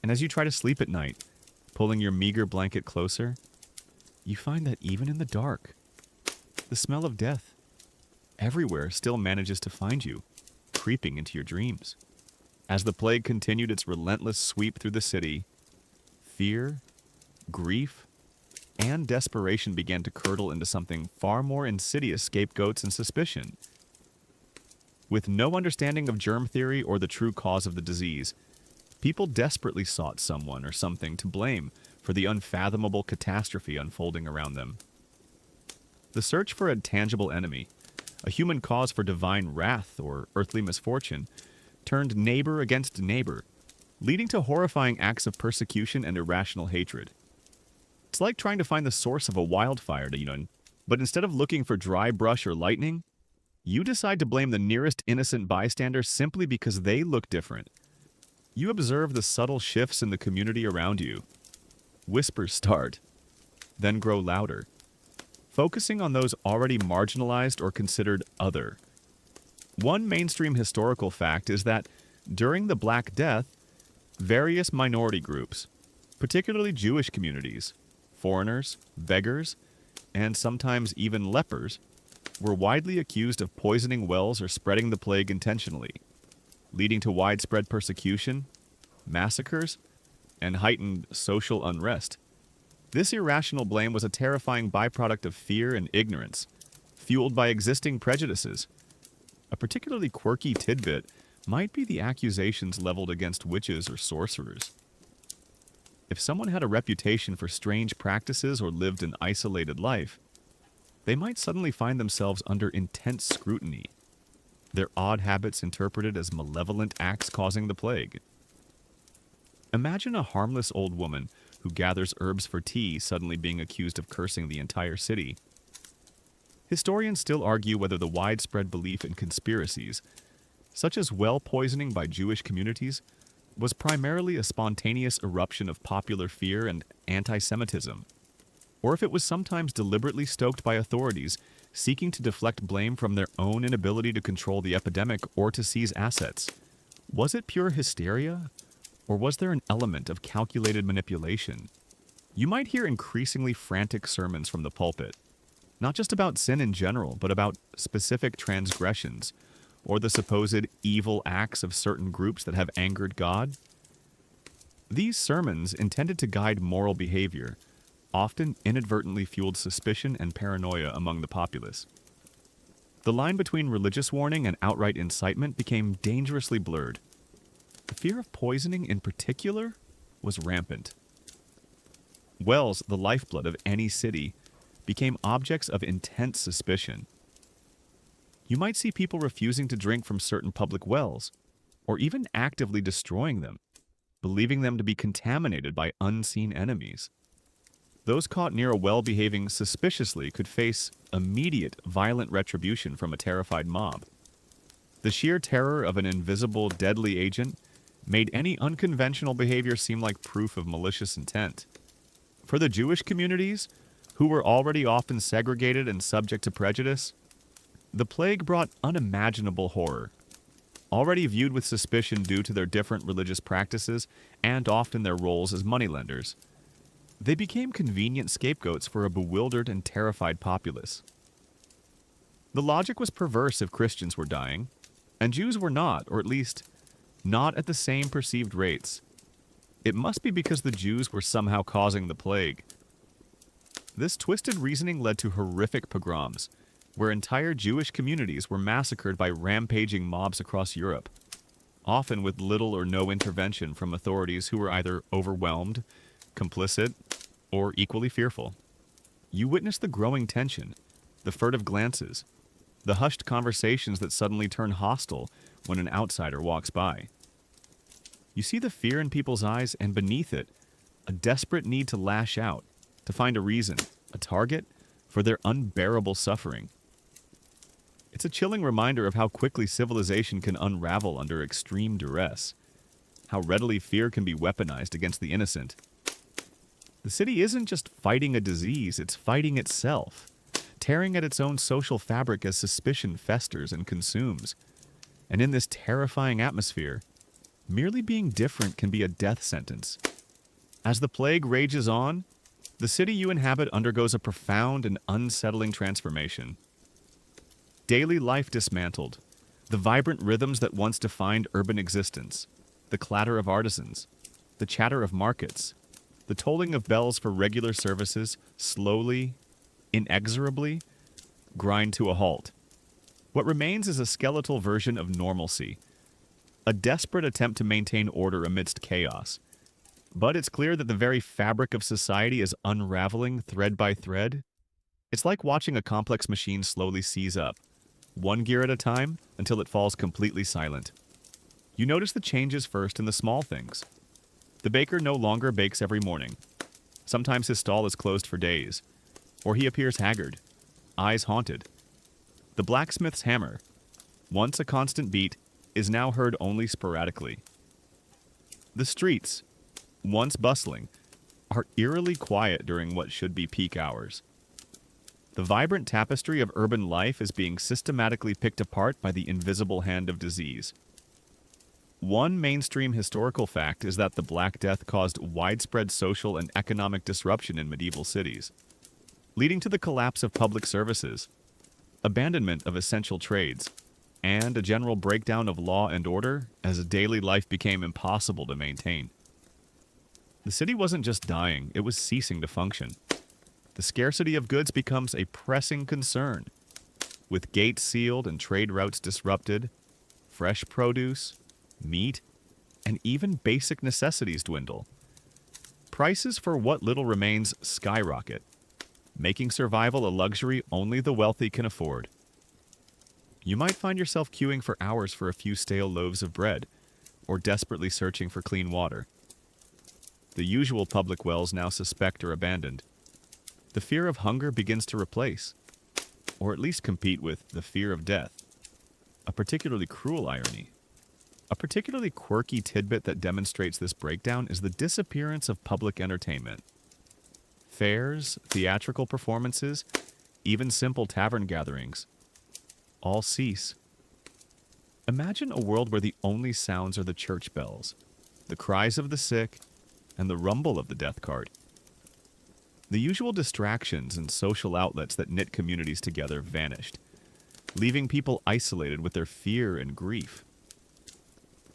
S1: And as you try to sleep at night, pulling your meager blanket closer, you find that even in the dark, the smell of death everywhere still manages to find you, creeping into your dreams. As the plague continued its relentless sweep through the city, fear, grief, and desperation began to curdle into something far more insidious scapegoats and suspicion. With no understanding of germ theory or the true cause of the disease, people desperately sought someone or something to blame for the unfathomable catastrophe unfolding around them. The search for a tangible enemy, a human cause for divine wrath or earthly misfortune, turned neighbor against neighbor, leading to horrifying acts of persecution and irrational hatred. It's like trying to find the source of a wildfire, but instead of looking for dry brush or lightning, you decide to blame the nearest innocent bystander simply because they look different. You observe the subtle shifts in the community around you. Whispers start, then grow louder, focusing on those already marginalized or considered other. One mainstream historical fact is that during the Black Death, various minority groups, particularly Jewish communities, foreigners, beggars, and sometimes even lepers, were widely accused of poisoning wells or spreading the plague intentionally. leading to widespread persecution, massacres, and heightened social unrest. This irrational blame was a terrifying byproduct of fear and ignorance, fueled by existing prejudices. A particularly quirky tidbit might be the accusations leveled against witches or sorcerers. If someone had a reputation for strange practices or lived an isolated life, they might suddenly find themselves under intense scrutiny, their odd habits interpreted as malevolent acts causing the plague. Imagine a harmless old woman who gathers herbs for tea suddenly being accused of cursing the entire city. Historians still argue whether the widespread belief in conspiracies, such as well poisoning by Jewish communities, was primarily a spontaneous eruption of popular fear and anti-Semitism, or if it was sometimes deliberately stoked by authorities seeking to deflect blame from their own inability to control the epidemic or to seize assets. Was it pure hysteria? Or was there an element of calculated manipulation? You might hear increasingly frantic sermons from the pulpit, not just about sin in general, but about specific transgressions, or the supposed evil acts of certain groups that have angered God. These sermons, intended to guide moral behavior, often inadvertently fueled suspicion and paranoia among the populace. The line between religious warning and outright incitement became dangerously blurred. The fear of poisoning in particular was rampant. Wells, the lifeblood of any city, became objects of intense suspicion. You might see people refusing to drink from certain public wells, or even actively destroying them, believing them to be contaminated by unseen enemies. Those caught near a well behaving suspiciously could face immediate violent retribution from a terrified mob. The sheer terror of an invisible, deadly agent made any unconventional behavior seem like proof of malicious intent. For the Jewish communities, who were already often segregated and subject to prejudice, the plague brought unimaginable horror. Already viewed with suspicion due to their different religious practices and often their roles as moneylenders, they became convenient scapegoats for a bewildered and terrified populace. The logic was perverse if Christians were dying, and Jews were not, or at least not at the same perceived rates. It must be because the Jews were somehow causing the plague. This twisted reasoning led to horrific pogroms, where entire Jewish communities were massacred by rampaging mobs across Europe, often with little or no intervention from authorities who were either overwhelmed, complicit, or equally fearful. You witness the growing tension, the furtive glances, the hushed conversations that suddenly turn hostile when an outsider walks by. You see the fear in people's eyes, and beneath it, a desperate need to lash out, to find a reason, a target, for their unbearable suffering. It's a chilling reminder of how quickly civilization can unravel under extreme duress, how readily fear can be weaponized against the innocent. The city isn't just fighting a disease, it's fighting itself, tearing at its own social fabric as suspicion festers and consumes. And in this terrifying atmosphere, merely being different can be a death sentence. As the plague rages on, the city you inhabit undergoes a profound and unsettling transformation. Daily life dismantled, the vibrant rhythms that once defined urban existence, the clatter of artisans, the chatter of markets, the tolling of bells for regular services slowly, inexorably, grind to a halt. What remains is a skeletal version of normalcy, a desperate attempt to maintain order amidst chaos. But it's clear that the very fabric of society is unraveling thread by thread. It's like watching a complex machine slowly seize up, one gear at a time, until it falls completely silent. You notice the changes first in the small things. The baker no longer bakes every morning. Sometimes his stall is closed for days, or he appears haggard, eyes haunted. The blacksmith's hammer, once a constant beat, is now heard only sporadically. The streets, once bustling, are eerily quiet during what should be peak hours. The vibrant tapestry of urban life is being systematically picked apart by the invisible hand of disease. One mainstream historical fact is that the Black Death caused widespread social and economic disruption in medieval cities, leading to the collapse of public services, abandonment of essential trades, and a general breakdown of law and order as daily life became impossible to maintain. The city wasn't just dying, it was ceasing to function. The scarcity of goods becomes a pressing concern. With gates sealed and trade routes disrupted, fresh produce, meat, and even basic necessities dwindle. Prices for what little remains skyrocket, making survival a luxury only the wealthy can afford. You might find yourself queuing for hours for a few stale loaves of bread, or desperately searching for clean water. The usual public wells now suspect or abandoned. The fear of hunger begins to replace, or at least compete with, the fear of death. A particularly cruel irony. A particularly quirky tidbit that demonstrates this breakdown is the disappearance of public entertainment. Fairs, theatrical performances, even simple tavern gatherings, all cease. Imagine a world where the only sounds are the church bells, the cries of the sick, and the rumble of the death cart. The usual distractions and social outlets that knit communities together vanished, leaving people isolated with their fear and grief.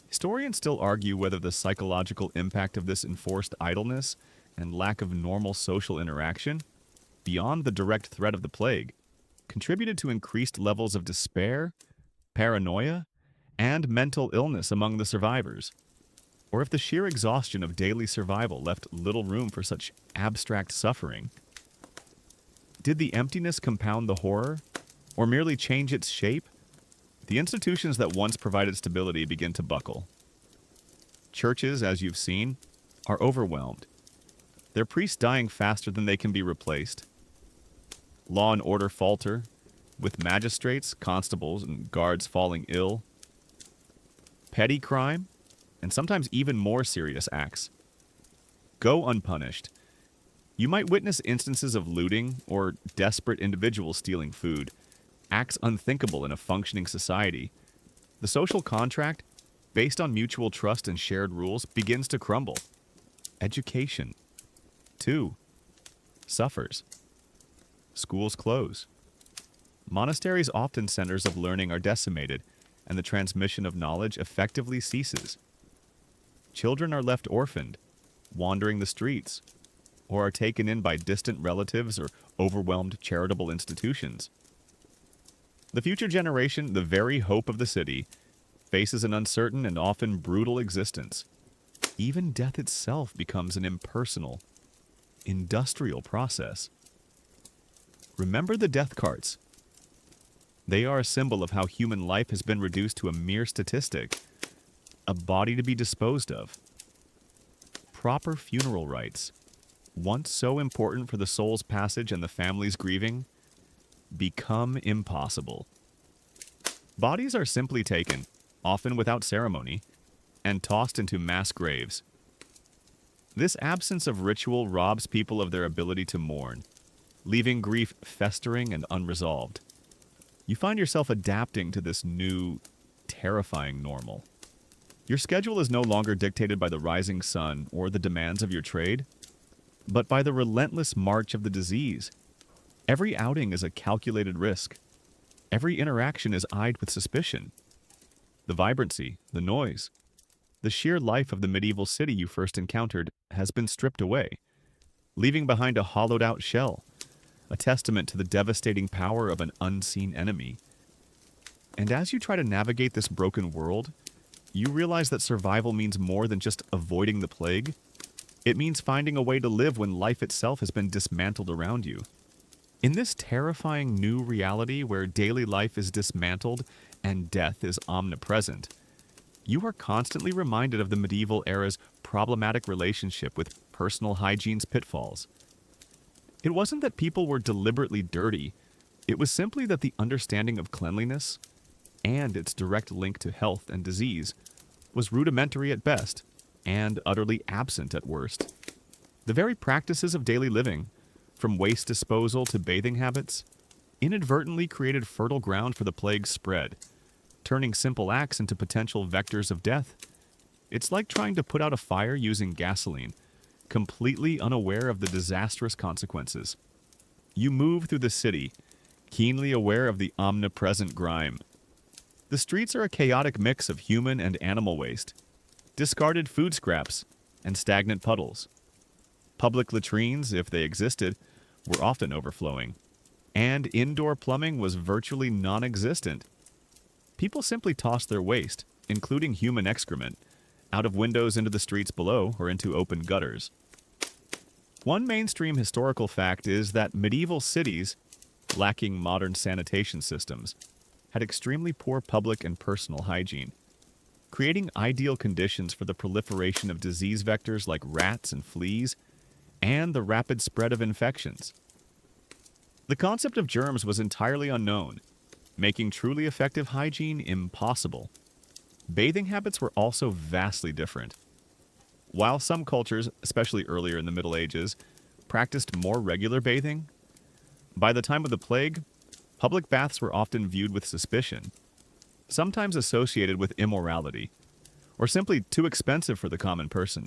S1: Historians still argue whether the psychological impact of this enforced idleness and lack of normal social interaction, beyond the direct threat of the plague, contributed to increased levels of despair, paranoia, and mental illness among the survivors, or if the sheer exhaustion of daily survival left little room for such abstract suffering. Did the emptiness compound the horror, or merely change its shape? The institutions that once provided stability begin to buckle. Churches, as you've seen, are overwhelmed. Their priests dying faster than they can be replaced. Law and order falter, with magistrates, constables, and guards falling ill. Petty crime, and sometimes even more serious acts, go unpunished. You might witness instances of looting or desperate individuals stealing food, acts unthinkable in a functioning society. The social contract, based on mutual trust and shared rules, begins to crumble. Education, too, suffers. Schools close. Monasteries, often centers of learning, are decimated, and the transmission of knowledge effectively ceases. Children are left orphaned, wandering the streets, or are taken in by distant relatives or overwhelmed charitable institutions. The future generation, the very hope of the city, faces an uncertain and often brutal existence. Even death itself becomes an impersonal, industrial process. Remember the death carts. They are a symbol of how human life has been reduced to a mere statistic, a body to be disposed of. Proper funeral rites, once so important for the soul's passage and the family's grieving, become impossible. Bodies are simply taken, often without ceremony, and tossed into mass graves. This absence of ritual robs people of their ability to mourn, leaving grief festering and unresolved. You find yourself adapting to this new, terrifying normal. Your schedule is no longer dictated by the rising sun or the demands of your trade, but by the relentless march of the disease. Every outing is a calculated risk. Every interaction is eyed with suspicion. The vibrancy, the noise, the sheer life of the medieval city you first encountered has been stripped away, leaving behind a hollowed-out shell, a testament to the devastating power of an unseen enemy. And as you try to navigate this broken world, you realize that survival means more than just avoiding the plague. It means finding a way to live when life itself has been dismantled around you. In this terrifying new reality where daily life is dismantled and death is omnipresent, you are constantly reminded of the medieval era's problematic relationship with personal hygiene's pitfalls. It wasn't that people were deliberately dirty. It was simply that the understanding of cleanliness, and its direct link to health and disease, was rudimentary at best and utterly absent at worst. The very practices of daily living, from waste disposal to bathing habits, inadvertently created fertile ground for the plague's spread, turning simple acts into potential vectors of death. It's like trying to put out a fire using gasoline, completely unaware of the disastrous consequences. You move through the city, keenly aware of the omnipresent grime. The streets are a chaotic mix of human and animal waste, discarded food scraps, and stagnant puddles. Public latrines, if they existed, were often overflowing, and indoor plumbing was virtually non-existent. People simply tossed their waste, including human excrement, out of windows into the streets below or into open gutters. One mainstream historical fact is that medieval cities, lacking modern sanitation systems, had extremely poor public and personal hygiene, creating ideal conditions for the proliferation of disease vectors like rats and fleas, and the rapid spread of infections. The concept of germs was entirely unknown, making truly effective hygiene impossible. Bathing habits were also vastly different. While some cultures, especially earlier in the Middle Ages, practiced more regular bathing, by the time of the plague, public baths were often viewed with suspicion, sometimes associated with immorality, or simply too expensive for the common person.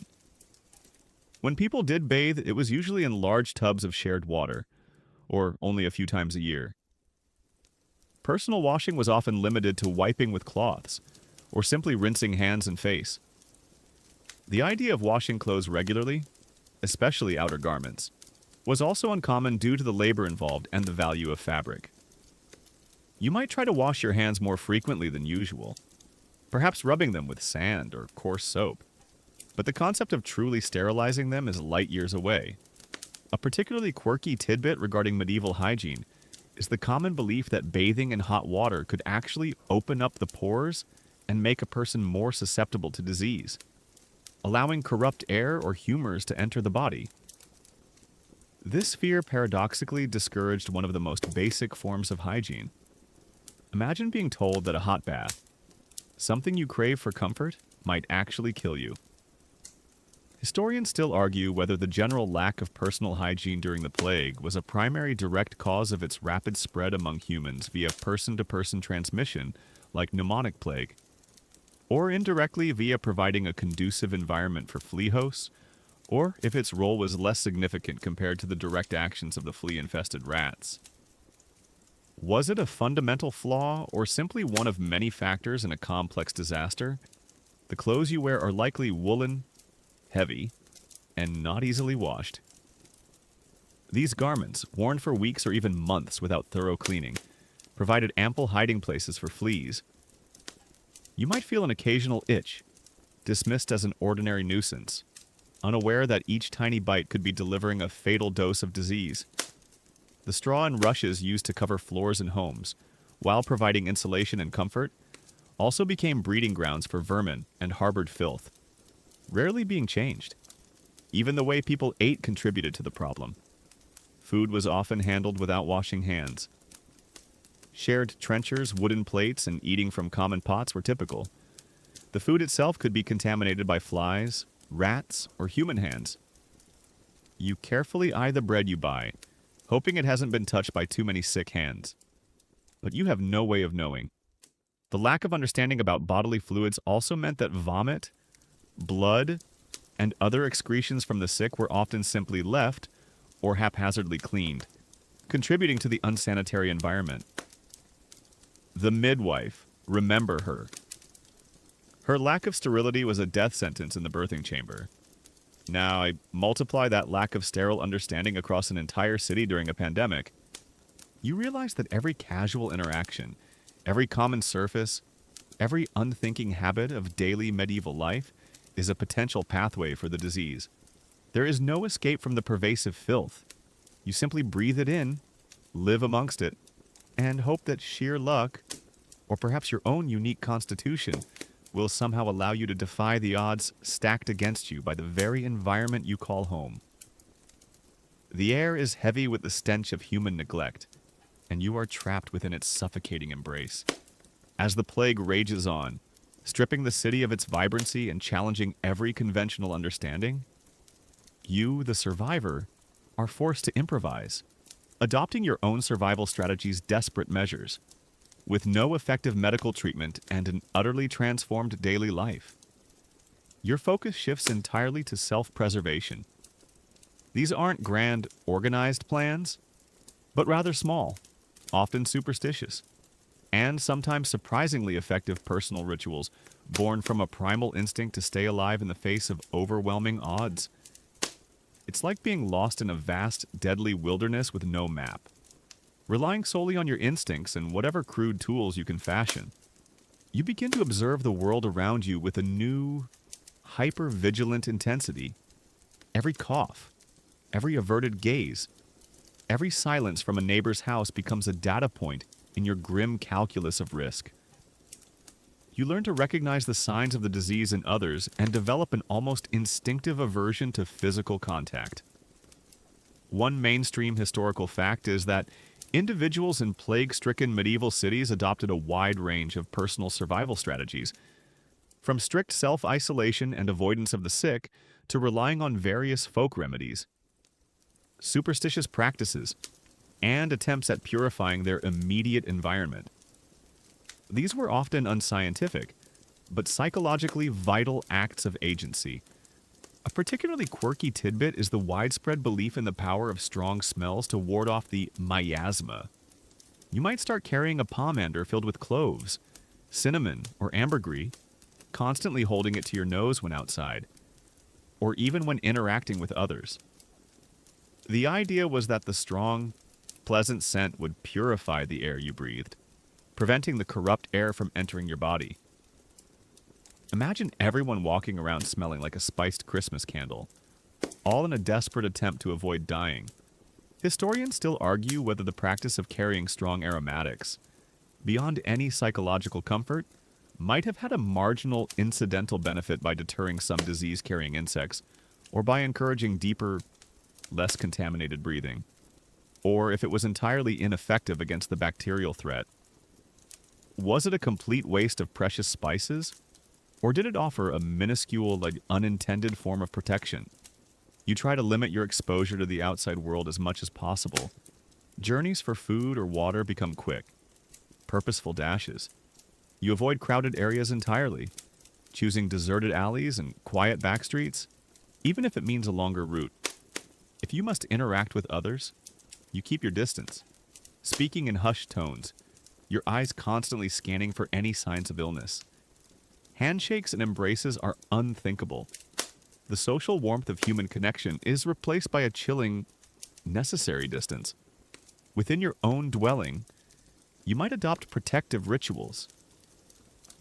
S1: When people did bathe, it was usually in large tubs of shared water, or only a few times a year. Personal washing was often limited to wiping with cloths, or simply rinsing hands and face. The idea of washing clothes regularly, especially outer garments, was also uncommon due to the labor involved and the value of fabric. You might try to wash your hands more frequently than usual, perhaps rubbing them with sand or coarse soap, but the concept of truly sterilizing them is light years away. A particularly quirky tidbit regarding medieval hygiene is the common belief that bathing in hot water could actually open up the pores and make a person more susceptible to disease, allowing corrupt air or humors to enter the body. This fear paradoxically discouraged one of the most basic forms of hygiene. Imagine being told that a hot bath, something you crave for comfort, might actually kill you. Historians still argue whether the general lack of personal hygiene during the plague was a primary direct cause of its rapid spread among humans via person-to-person transmission, like pneumonic plague, or indirectly via providing a conducive environment for flea hosts, or if its role was less significant compared to the direct actions of the flea-infested rats. Was it a fundamental flaw, or simply one of many factors in a complex disaster? The clothes you wear are likely woolen, heavy, and not easily washed. These garments, worn for weeks or even months without thorough cleaning, provided ample hiding places for fleas. You might feel an occasional itch, dismissed as an ordinary nuisance, unaware that each tiny bite could be delivering a fatal dose of disease. The straw and rushes used to cover floors in homes, while providing insulation and comfort, also became breeding grounds for vermin and harbored filth, rarely being changed. Even the way people ate contributed to the problem. Food was often handled without washing hands. Shared trenchers, wooden plates, and eating from common pots were typical. The food itself could be contaminated by flies, rats, or human hands. You carefully eye the bread you buy, hoping it hasn't been touched by too many sick hands. But you have no way of knowing. The lack of understanding about bodily fluids also meant that vomit, blood, and other excretions from the sick were often simply left or haphazardly cleaned, contributing to the unsanitary environment. The midwife, remember her. Her lack of sterility was a death sentence in the birthing chamber. Now, I multiply that lack of sterile understanding across an entire city during a pandemic. You realize that every casual interaction, every common surface, every unthinking habit of daily medieval life is a potential pathway for the disease. There is no escape from the pervasive filth. You simply breathe it in, live amongst it, and hope that sheer luck, or perhaps your own unique constitution, will somehow allow you to defy the odds stacked against you by the very environment you call home. The air is heavy with the stench of human neglect, and you are trapped within its suffocating embrace. As the plague rages on, stripping the city of its vibrancy and challenging every conventional understanding, you, the survivor, are forced to improvise, adopting your own survival strategies' desperate measures, with no effective medical treatment and an utterly transformed daily life. Your focus shifts entirely to self-preservation. These aren't grand, organized plans, but rather small, often superstitious. and sometimes surprisingly effective personal rituals born from a primal instinct to stay alive in the face of overwhelming odds. It's like being lost in a vast, deadly wilderness with no map, relying solely on your instincts and whatever crude tools you can fashion. You begin to observe the world around you with a new, hyper-vigilant intensity. Every cough, every averted gaze, every silence from a neighbor's house becomes a data point in your grim calculus of risk. You learn to recognize the signs of the disease in others and develop an almost instinctive aversion to physical contact. One mainstream historical fact is that individuals in plague-stricken medieval cities adopted a wide range of personal survival strategies, from strict self-isolation and avoidance of the sick to relying on various folk remedies, superstitious practices, and attempts at purifying their immediate environment. These were often unscientific, but psychologically vital acts of agency. A particularly quirky tidbit is the widespread belief in the power of strong smells to ward off the miasma. You might start carrying a pomander filled with cloves, cinnamon, or ambergris, constantly holding it to your nose when outside, or even when interacting with others. The idea was that the strong, pleasant scent would purify the air you breathed, preventing the corrupt air from entering your body. Imagine everyone walking around smelling like a spiced Christmas candle, all in a desperate attempt to avoid dying. Historians still argue whether the practice of carrying strong aromatics, beyond any psychological comfort, might have had a marginal incidental benefit by deterring some disease-carrying insects, or by encouraging deeper, less contaminated breathing, or if it was entirely ineffective against the bacterial threat. Was it a complete waste of precious spices? Or did it offer a minuscule, unintended form of protection? You try to limit your exposure to the outside world as much as possible. Journeys for food or water become quick, purposeful dashes. You avoid crowded areas entirely, choosing deserted alleys and quiet back streets, even if it means a longer route. If you must interact with others, you keep your distance, speaking in hushed tones, your eyes constantly scanning for any signs of illness. Handshakes and embraces are unthinkable. The social warmth of human connection is replaced by a chilling, necessary distance. Within your own dwelling, you might adopt protective rituals.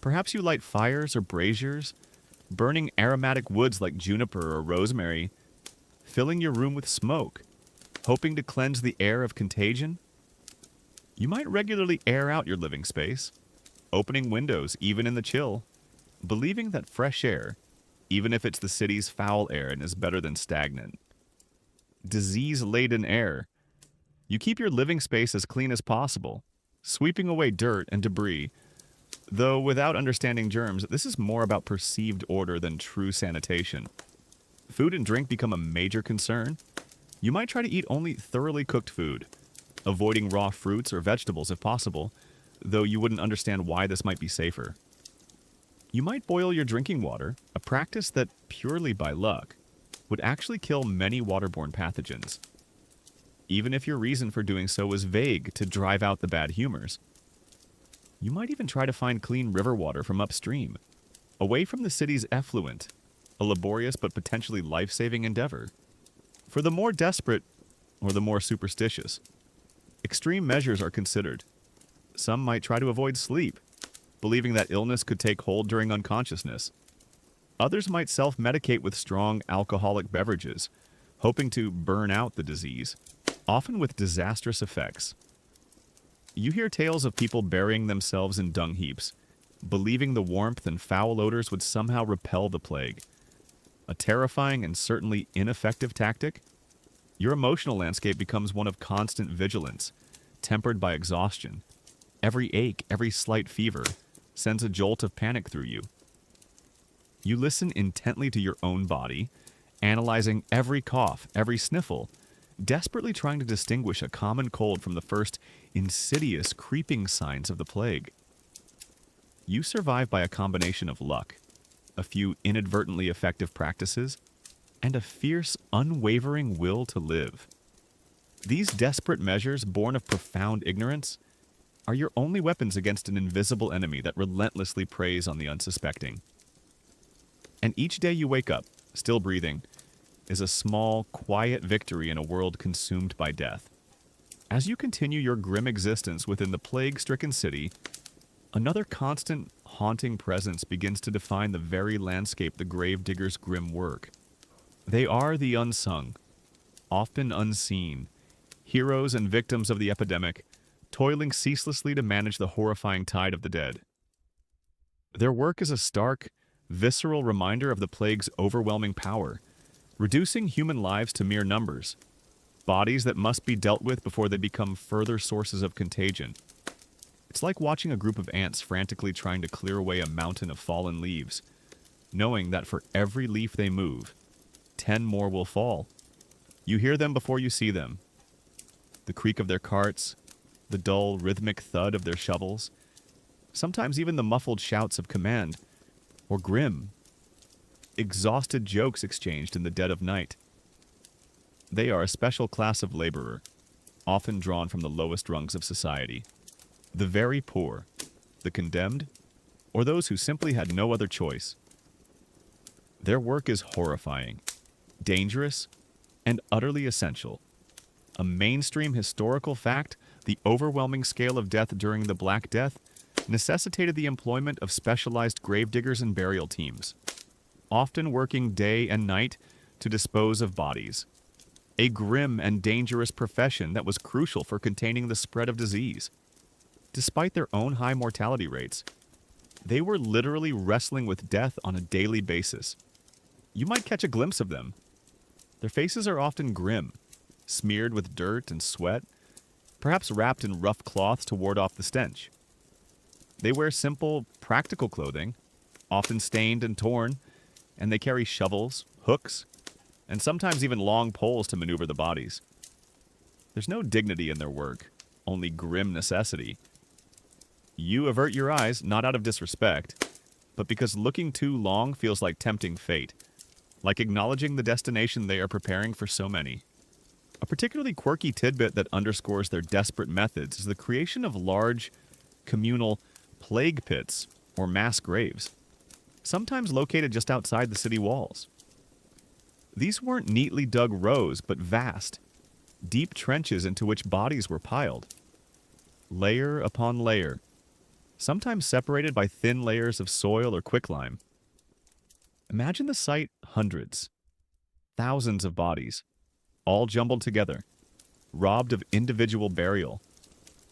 S1: Perhaps you light fires or braziers, burning aromatic woods like juniper or rosemary, filling your room with smoke, hoping to cleanse the air of contagion. You might regularly air out your living space, opening windows even in the chill, believing that fresh air, even if it's the city's foul air, is better than stagnant, disease-laden air. You keep your living space as clean as possible, sweeping away dirt and debris. Though without understanding germs, this is more about perceived order than true sanitation. Food and drink become a major concern. You might try to eat only thoroughly cooked food, avoiding raw fruits or vegetables if possible, though you wouldn't understand why this might be safer. You might boil your drinking water, a practice that, purely by luck, would actually kill many waterborne pathogens, even if your reason for doing so was vague to drive out the bad humors. You might even try to find clean river water from upstream, away from the city's effluent, a laborious but potentially life-saving endeavor. For the more desperate, or the more superstitious, extreme measures are considered. Some might try to avoid sleep, believing that illness could take hold during unconsciousness. Others might self-medicate with strong alcoholic beverages, hoping to burn out the disease, often with disastrous effects. You hear tales of people burying themselves in dung heaps, believing the warmth and foul odors would somehow repel the plague. A terrifying and certainly ineffective tactic. Your emotional landscape becomes one of constant vigilance, tempered by exhaustion. Every ache, every slight fever, sends a jolt of panic through you. You listen intently to your own body, analyzing every cough, every sniffle, desperately trying to distinguish a common cold from the first insidious, creeping signs of the plague. You survive by a combination of luck, a few inadvertently effective practices, and a fierce, unwavering will to live. These desperate measures, born of profound ignorance, are your only weapons against an invisible enemy that relentlessly preys on the unsuspecting. And each day you wake up, still breathing, is a small, quiet victory in a world consumed by death. As you continue your grim existence within the plague-stricken city, another constant, haunting presence begins to define the very landscape the gravedigger's grim work. They are the unsung, often unseen, heroes and victims of the epidemic, toiling ceaselessly to manage the horrifying tide of the dead. Their work is a stark, visceral reminder of the plague's overwhelming power, reducing human lives to mere numbers, bodies that must be dealt with before they become further sources of contagion. It's like watching a group of ants frantically trying to clear away a mountain of fallen leaves, knowing that for every leaf they move, 10 more will fall. You hear them before you see them. The creak of their carts, the dull, rhythmic thud of their shovels, sometimes even the muffled shouts of command, or grim, exhausted jokes exchanged in the dead of night. They are a special class of laborer, often drawn from the lowest rungs of society. The very poor, the condemned, or those who simply had no other choice. Their work is horrifying, dangerous, and utterly essential. A mainstream historical fact, the overwhelming scale of death during the Black Death necessitated the employment of specialized gravediggers and burial teams, often working day and night to dispose of bodies. A grim and dangerous profession that was crucial for containing the spread of disease. Despite their own high mortality rates, they were literally wrestling with death on a daily basis. You might catch a glimpse of them. Their faces are often grim, smeared with dirt and sweat, perhaps wrapped in rough cloths to ward off the stench. They wear simple, practical clothing, often stained and torn, and they carry shovels, hooks, and sometimes even long poles to maneuver the bodies. There's no dignity in their work, only grim necessity. You avert your eyes, not out of disrespect, but because looking too long feels like tempting fate, like acknowledging the destination they are preparing for so many. A particularly quirky tidbit that underscores their desperate methods is the creation of large, communal plague pits, or mass graves, sometimes located just outside the city walls. These weren't neatly dug rows, but vast, deep trenches into which bodies were piled, layer upon layer, sometimes separated by thin layers of soil or quicklime. Imagine the sight: hundreds, thousands of bodies, all jumbled together, robbed of individual burial,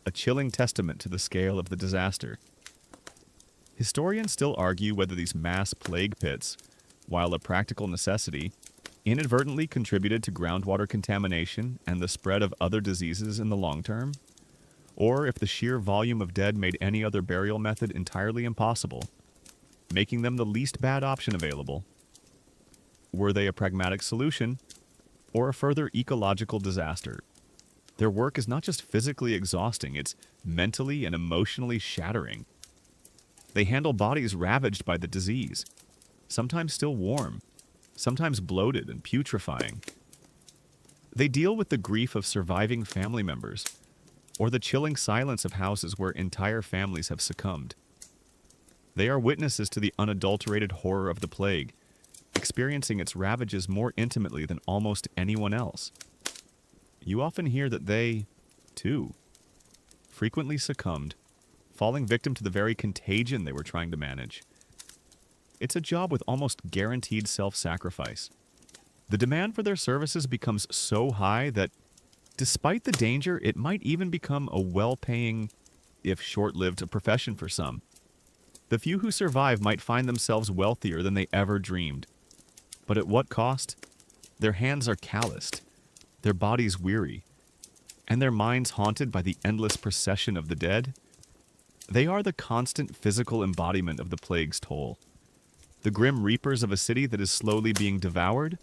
S1: a chilling testament to the scale of the disaster. Historians still argue whether these mass plague pits, while a practical necessity, inadvertently contributed to groundwater contamination and the spread of other diseases in the long term, or if the sheer volume of dead made any other burial method entirely impossible, making them the least bad option available. Were they a pragmatic solution, or a further ecological disaster? Their work is not just physically exhausting, it's mentally and emotionally shattering. They handle bodies ravaged by the disease, sometimes still warm, sometimes bloated and putrefying. They deal with the grief of surviving family members, or the chilling silence of houses where entire families have succumbed. They are witnesses to the unadulterated horror of the plague, experiencing its ravages more intimately than almost anyone else. You often hear that they, too, frequently succumbed, falling victim to the very contagion they were trying to manage. It's a job with almost guaranteed self-sacrifice. The demand for their services becomes so high that, despite the danger, it might even become a well-paying, if short-lived, profession for some. The few who survive might find themselves wealthier than they ever dreamed. But at what cost? Their hands are calloused, their bodies weary, and their minds haunted by the endless procession of the dead. They are the constant physical embodiment of the plague's toll. The grim reapers of a city that is slowly being devoured.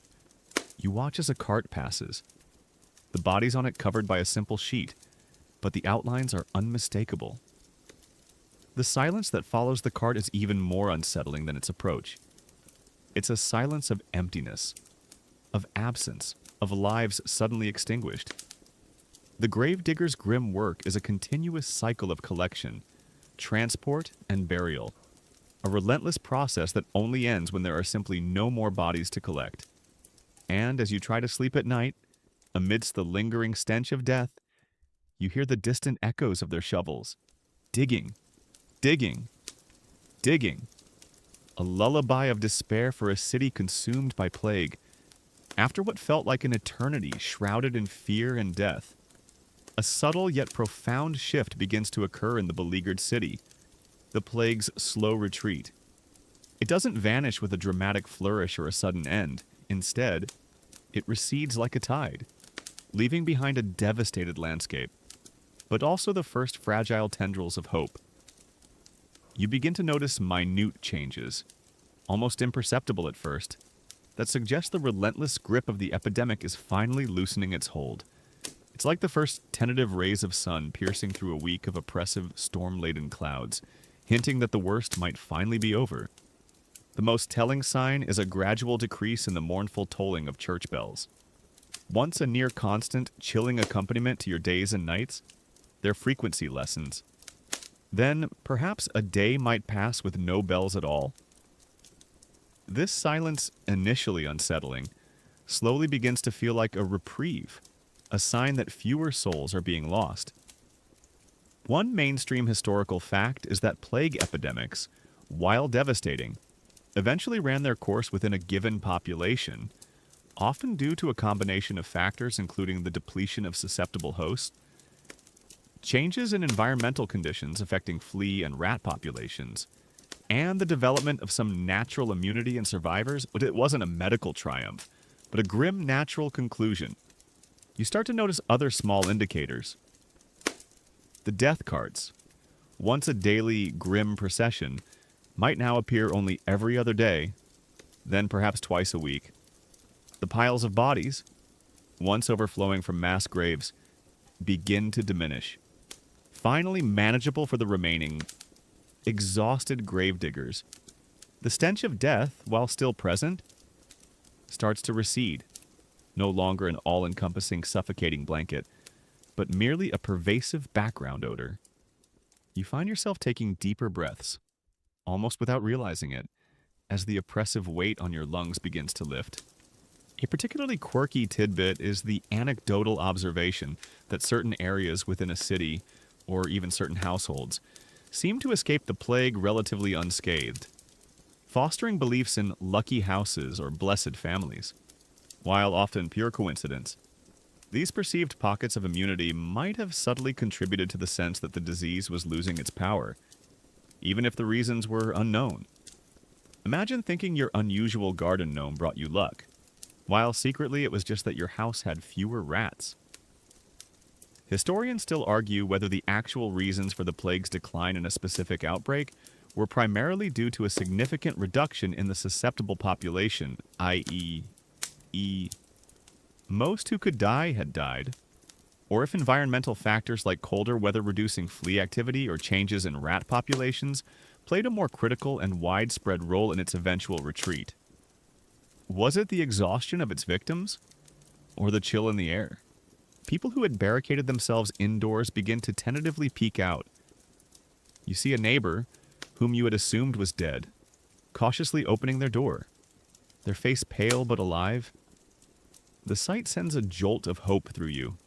S1: You watch as a cart passes, the bodies on it covered by a simple sheet, but the outlines are unmistakable. The silence that follows the cart is even more unsettling than its approach. It's a silence of emptiness, of absence, of lives suddenly extinguished. The gravedigger's grim work is a continuous cycle of collection, transport, and burial, a relentless process that only ends when there are simply no more bodies to collect. And as you try to sleep at night, amidst the lingering stench of death, you hear the distant echoes of their shovels, digging, digging, digging, a lullaby of despair for a city consumed by plague. After what felt like an eternity shrouded in fear and death, a subtle yet profound shift begins to occur in the beleaguered city, the plague's slow retreat. It doesn't vanish with a dramatic flourish or a sudden end. Instead, it recedes like a tide, leaving behind a devastated landscape, but also the first fragile tendrils of hope. You begin to notice minute changes, almost imperceptible at first, that suggest the relentless grip of the epidemic is finally loosening its hold. It's like the first tentative rays of sun piercing through a week of oppressive, storm-laden clouds, hinting that the worst might finally be over. The most telling sign is a gradual decrease in the mournful tolling of church bells. Once a near constant, chilling accompaniment to your days and nights, their frequency lessens. Then, perhaps a day might pass with no bells at all. This silence, initially unsettling, slowly begins to feel like a reprieve, a sign that fewer souls are being lost. One mainstream historical fact is that plague epidemics, while devastating, eventually ran their course within a given population, often due to a combination of factors including the depletion of susceptible hosts, changes in environmental conditions affecting flea and rat populations, and the development of some natural immunity in survivors. But it wasn't a medical triumph, but a grim natural conclusion. You start to notice other small indicators. The death carts, once a daily grim procession, might now appear only every other day, then perhaps twice a week. The piles of bodies, once overflowing from mass graves, begin to diminish, finally manageable for the remaining, exhausted gravediggers. The stench of death, while still present, starts to recede, no longer an all-encompassing suffocating blanket, but merely a pervasive background odor. You find yourself taking deeper breaths, almost without realizing it, as the oppressive weight on your lungs begins to lift. A particularly quirky tidbit is the anecdotal observation that certain areas within a city, or even certain households, seem to escape the plague relatively unscathed, fostering beliefs in lucky houses or blessed families. While often pure coincidence, these perceived pockets of immunity might have subtly contributed to the sense that the disease was losing its power, even if the reasons were unknown. Imagine thinking your unusual garden gnome brought you luck, while secretly it was just that your house had fewer rats. Historians still argue whether the actual reasons for the plague's decline in a specific outbreak were primarily due to a significant reduction in the susceptible population, i.e., most who could die had died, or if environmental factors like colder weather reducing flea activity or changes in rat populations played a more critical and widespread role in its eventual retreat. Was it the exhaustion of its victims, or the chill in the air? People who had barricaded themselves indoors begin to tentatively peek out. You see a neighbor, whom you had assumed was dead, cautiously opening their door, their face pale but alive. The sight sends a jolt of hope through you,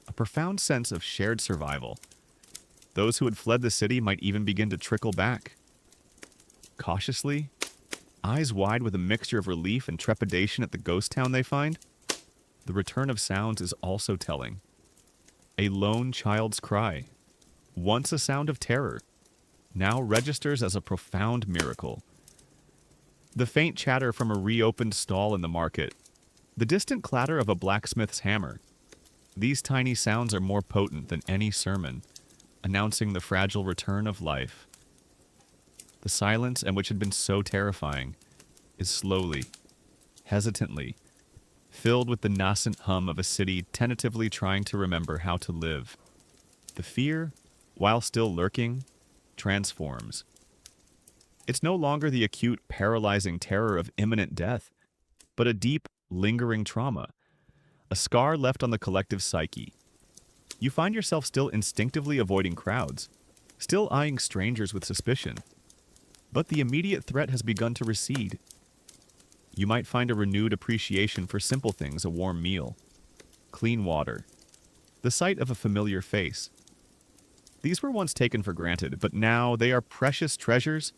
S1: a profound sense of shared survival. Those who had fled the city might even begin to trickle back. Cautiously, eyes wide with a mixture of relief and trepidation at the ghost town they find, the return of sounds is also telling. A lone child's cry, once a sound of terror, now registers as a profound miracle. The faint chatter from a reopened stall in the market, the distant clatter of a blacksmith's hammer. These tiny sounds are more potent than any sermon, announcing the fragile return of life. The silence, and which had been so terrifying, is slowly, hesitantly, filled with the nascent hum of a city tentatively trying to remember how to live. The fear, while still lurking, transforms. It's no longer the acute, paralyzing terror of imminent death, but a deep, lingering trauma, a scar left on the collective psyche. You find yourself still instinctively avoiding crowds, still eyeing strangers with suspicion. But the immediate threat has begun to recede. You might find a renewed appreciation for simple things: a warm meal, clean water, the sight of a familiar face. These were once taken for granted, but now they are precious treasures,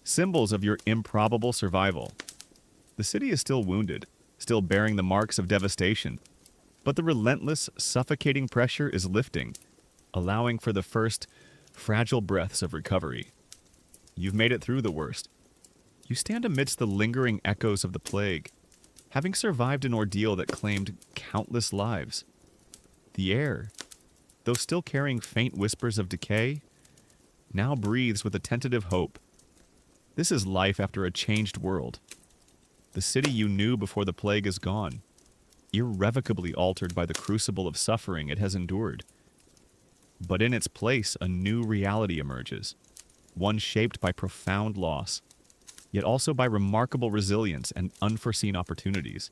S1: symbols of your improbable survival. The city is still wounded, still bearing the marks of devastation, but the relentless, suffocating pressure is lifting, allowing for the first fragile breaths of recovery. You've made it through the worst. You stand amidst the lingering echoes of the plague, having survived an ordeal that claimed countless lives. The air, though still carrying faint whispers of decay, now breathes with a tentative hope. This is life after a changed world. The city you knew before the plague is gone, irrevocably altered by the crucible of suffering it has endured. But in its place, a new reality emerges, one shaped by profound loss, yet also by remarkable resilience and unforeseen opportunities.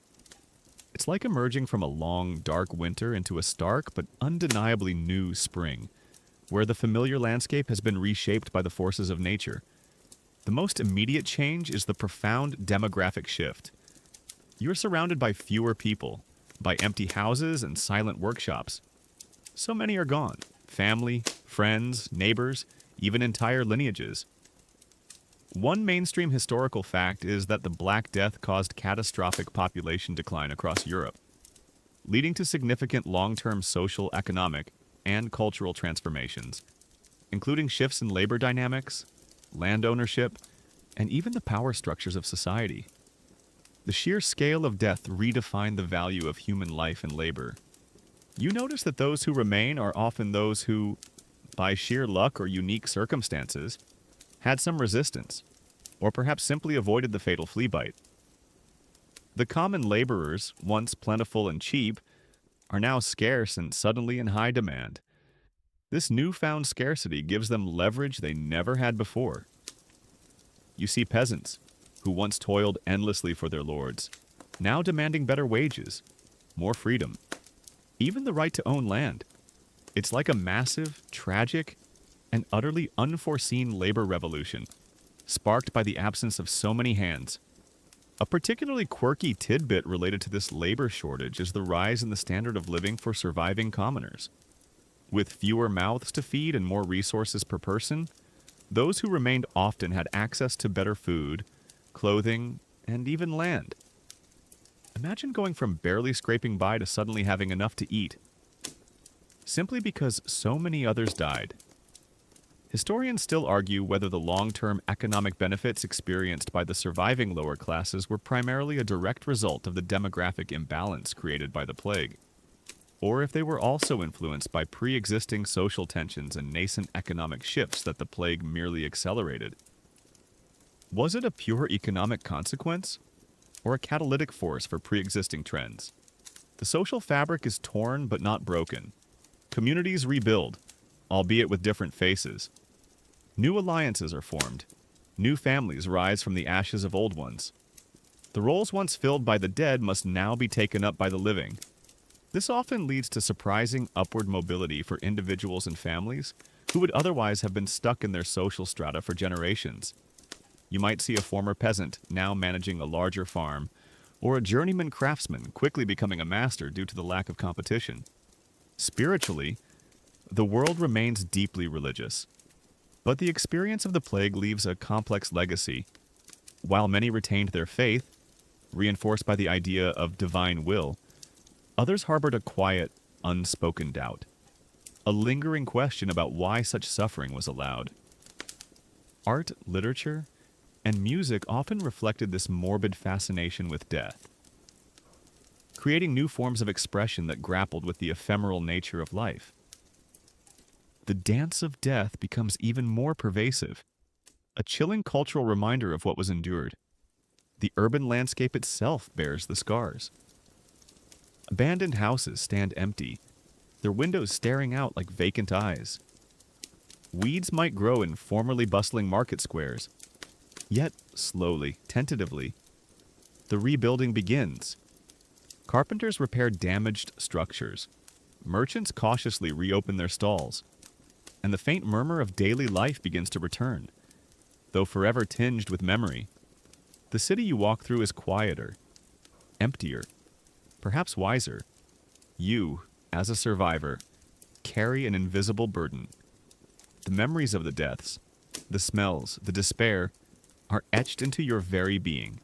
S1: It's like emerging from a long, dark winter into a stark but undeniably new spring, where the familiar landscape has been reshaped by the forces of nature. The most immediate change is the profound demographic shift. You're surrounded by fewer people, by empty houses and silent workshops. So many are gone: family, friends, neighbors, even entire lineages. One mainstream historical fact is that the Black Death caused catastrophic population decline across Europe, leading to significant long-term social, economic, and cultural transformations, including shifts in labor dynamics, land ownership, and even the power structures of society. The sheer scale of death redefined the value of human life and labor. You notice that those who remain are often those who, by sheer luck or unique circumstances, had some resistance, or perhaps simply avoided the fatal flea bite. The common laborers, once plentiful and cheap, are now scarce and suddenly in high demand. This newfound scarcity gives them leverage they never had before. You see peasants, who once toiled endlessly for their lords, now demanding better wages, more freedom, even the right to own land. It's like a massive, tragic, and utterly unforeseen labor revolution, sparked by the absence of so many hands. A particularly quirky tidbit related to this labor shortage is the rise in the standard of living for surviving commoners. With fewer mouths to feed and more resources per person, those who remained often had access to better food, clothing, and even land. Imagine going from barely scraping by to suddenly having enough to eat, simply because so many others died. Historians still argue whether the long-term economic benefits experienced by the surviving lower classes were primarily a direct result of the demographic imbalance created by the plague, or if they were also influenced by pre-existing social tensions and nascent economic shifts that the plague merely accelerated. Was it a pure economic consequence, or a catalytic force for pre-existing trends? The social fabric is torn but not broken. Communities rebuild, albeit with different faces. New alliances are formed. New families rise from the ashes of old ones. The roles once filled by the dead must now be taken up by the living. This often leads to surprising upward mobility for individuals and families who would otherwise have been stuck in their social strata for generations. You might see a former peasant now managing a larger farm, or a journeyman craftsman quickly becoming a master due to the lack of competition. Spiritually, the world remains deeply religious, but the experience of the plague leaves a complex legacy. While many retained their faith, reinforced by the idea of divine will, others harbored a quiet, unspoken doubt, a lingering question about why such suffering was allowed. Art, literature, and music often reflected this morbid fascination with death, creating new forms of expression that grappled with the ephemeral nature of life. The dance of death becomes even more pervasive, a chilling cultural reminder of what was endured. The urban landscape itself bears the scars. Abandoned houses stand empty, their windows staring out like vacant eyes. Weeds might grow in formerly bustling market squares, yet slowly, tentatively, the rebuilding begins. Carpenters repair damaged structures. Merchants cautiously reopen their stalls, and the faint murmur of daily life begins to return. Though forever tinged with memory, the city you walk through is quieter, emptier, perhaps wiser. You, as a survivor, carry an invisible burden. The memories of the deaths, the smells, the despair, are etched into your very being.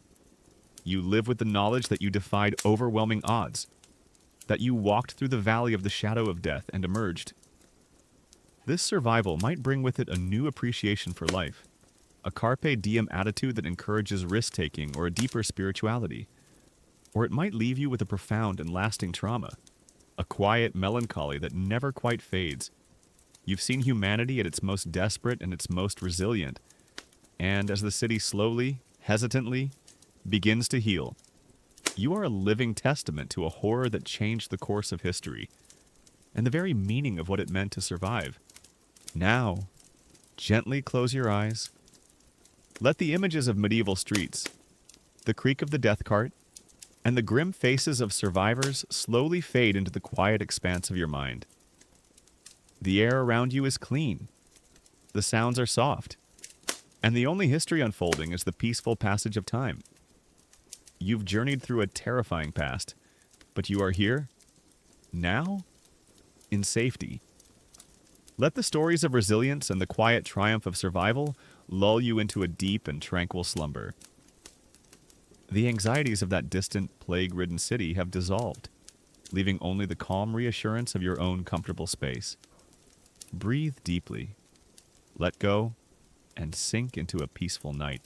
S1: You live with the knowledge that you defied overwhelming odds, that you walked through the valley of the shadow of death and emerged. This survival might bring with it a new appreciation for life, a carpe diem attitude that encourages risk-taking or a deeper spirituality. Or it might leave you with a profound and lasting trauma, a quiet melancholy that never quite fades. You've seen humanity at its most desperate and its most resilient, and as the city slowly, hesitantly, begins to heal, you are a living testament to a horror that changed the course of history, and the very meaning of what it meant to survive. Now, gently close your eyes. Let the images of medieval streets, the creak of the death cart, and the grim faces of survivors slowly fade into the quiet expanse of your mind. The air around you is clean. The sounds are soft. And the only history unfolding is the peaceful passage of time. You've journeyed through a terrifying past, but you are here, now, in safety. Let the stories of resilience and the quiet triumph of survival lull you into a deep and tranquil slumber. The anxieties of that distant, plague-ridden city have dissolved, leaving only the calm reassurance of your own comfortable space. Breathe deeply, let go, and sink into a peaceful night.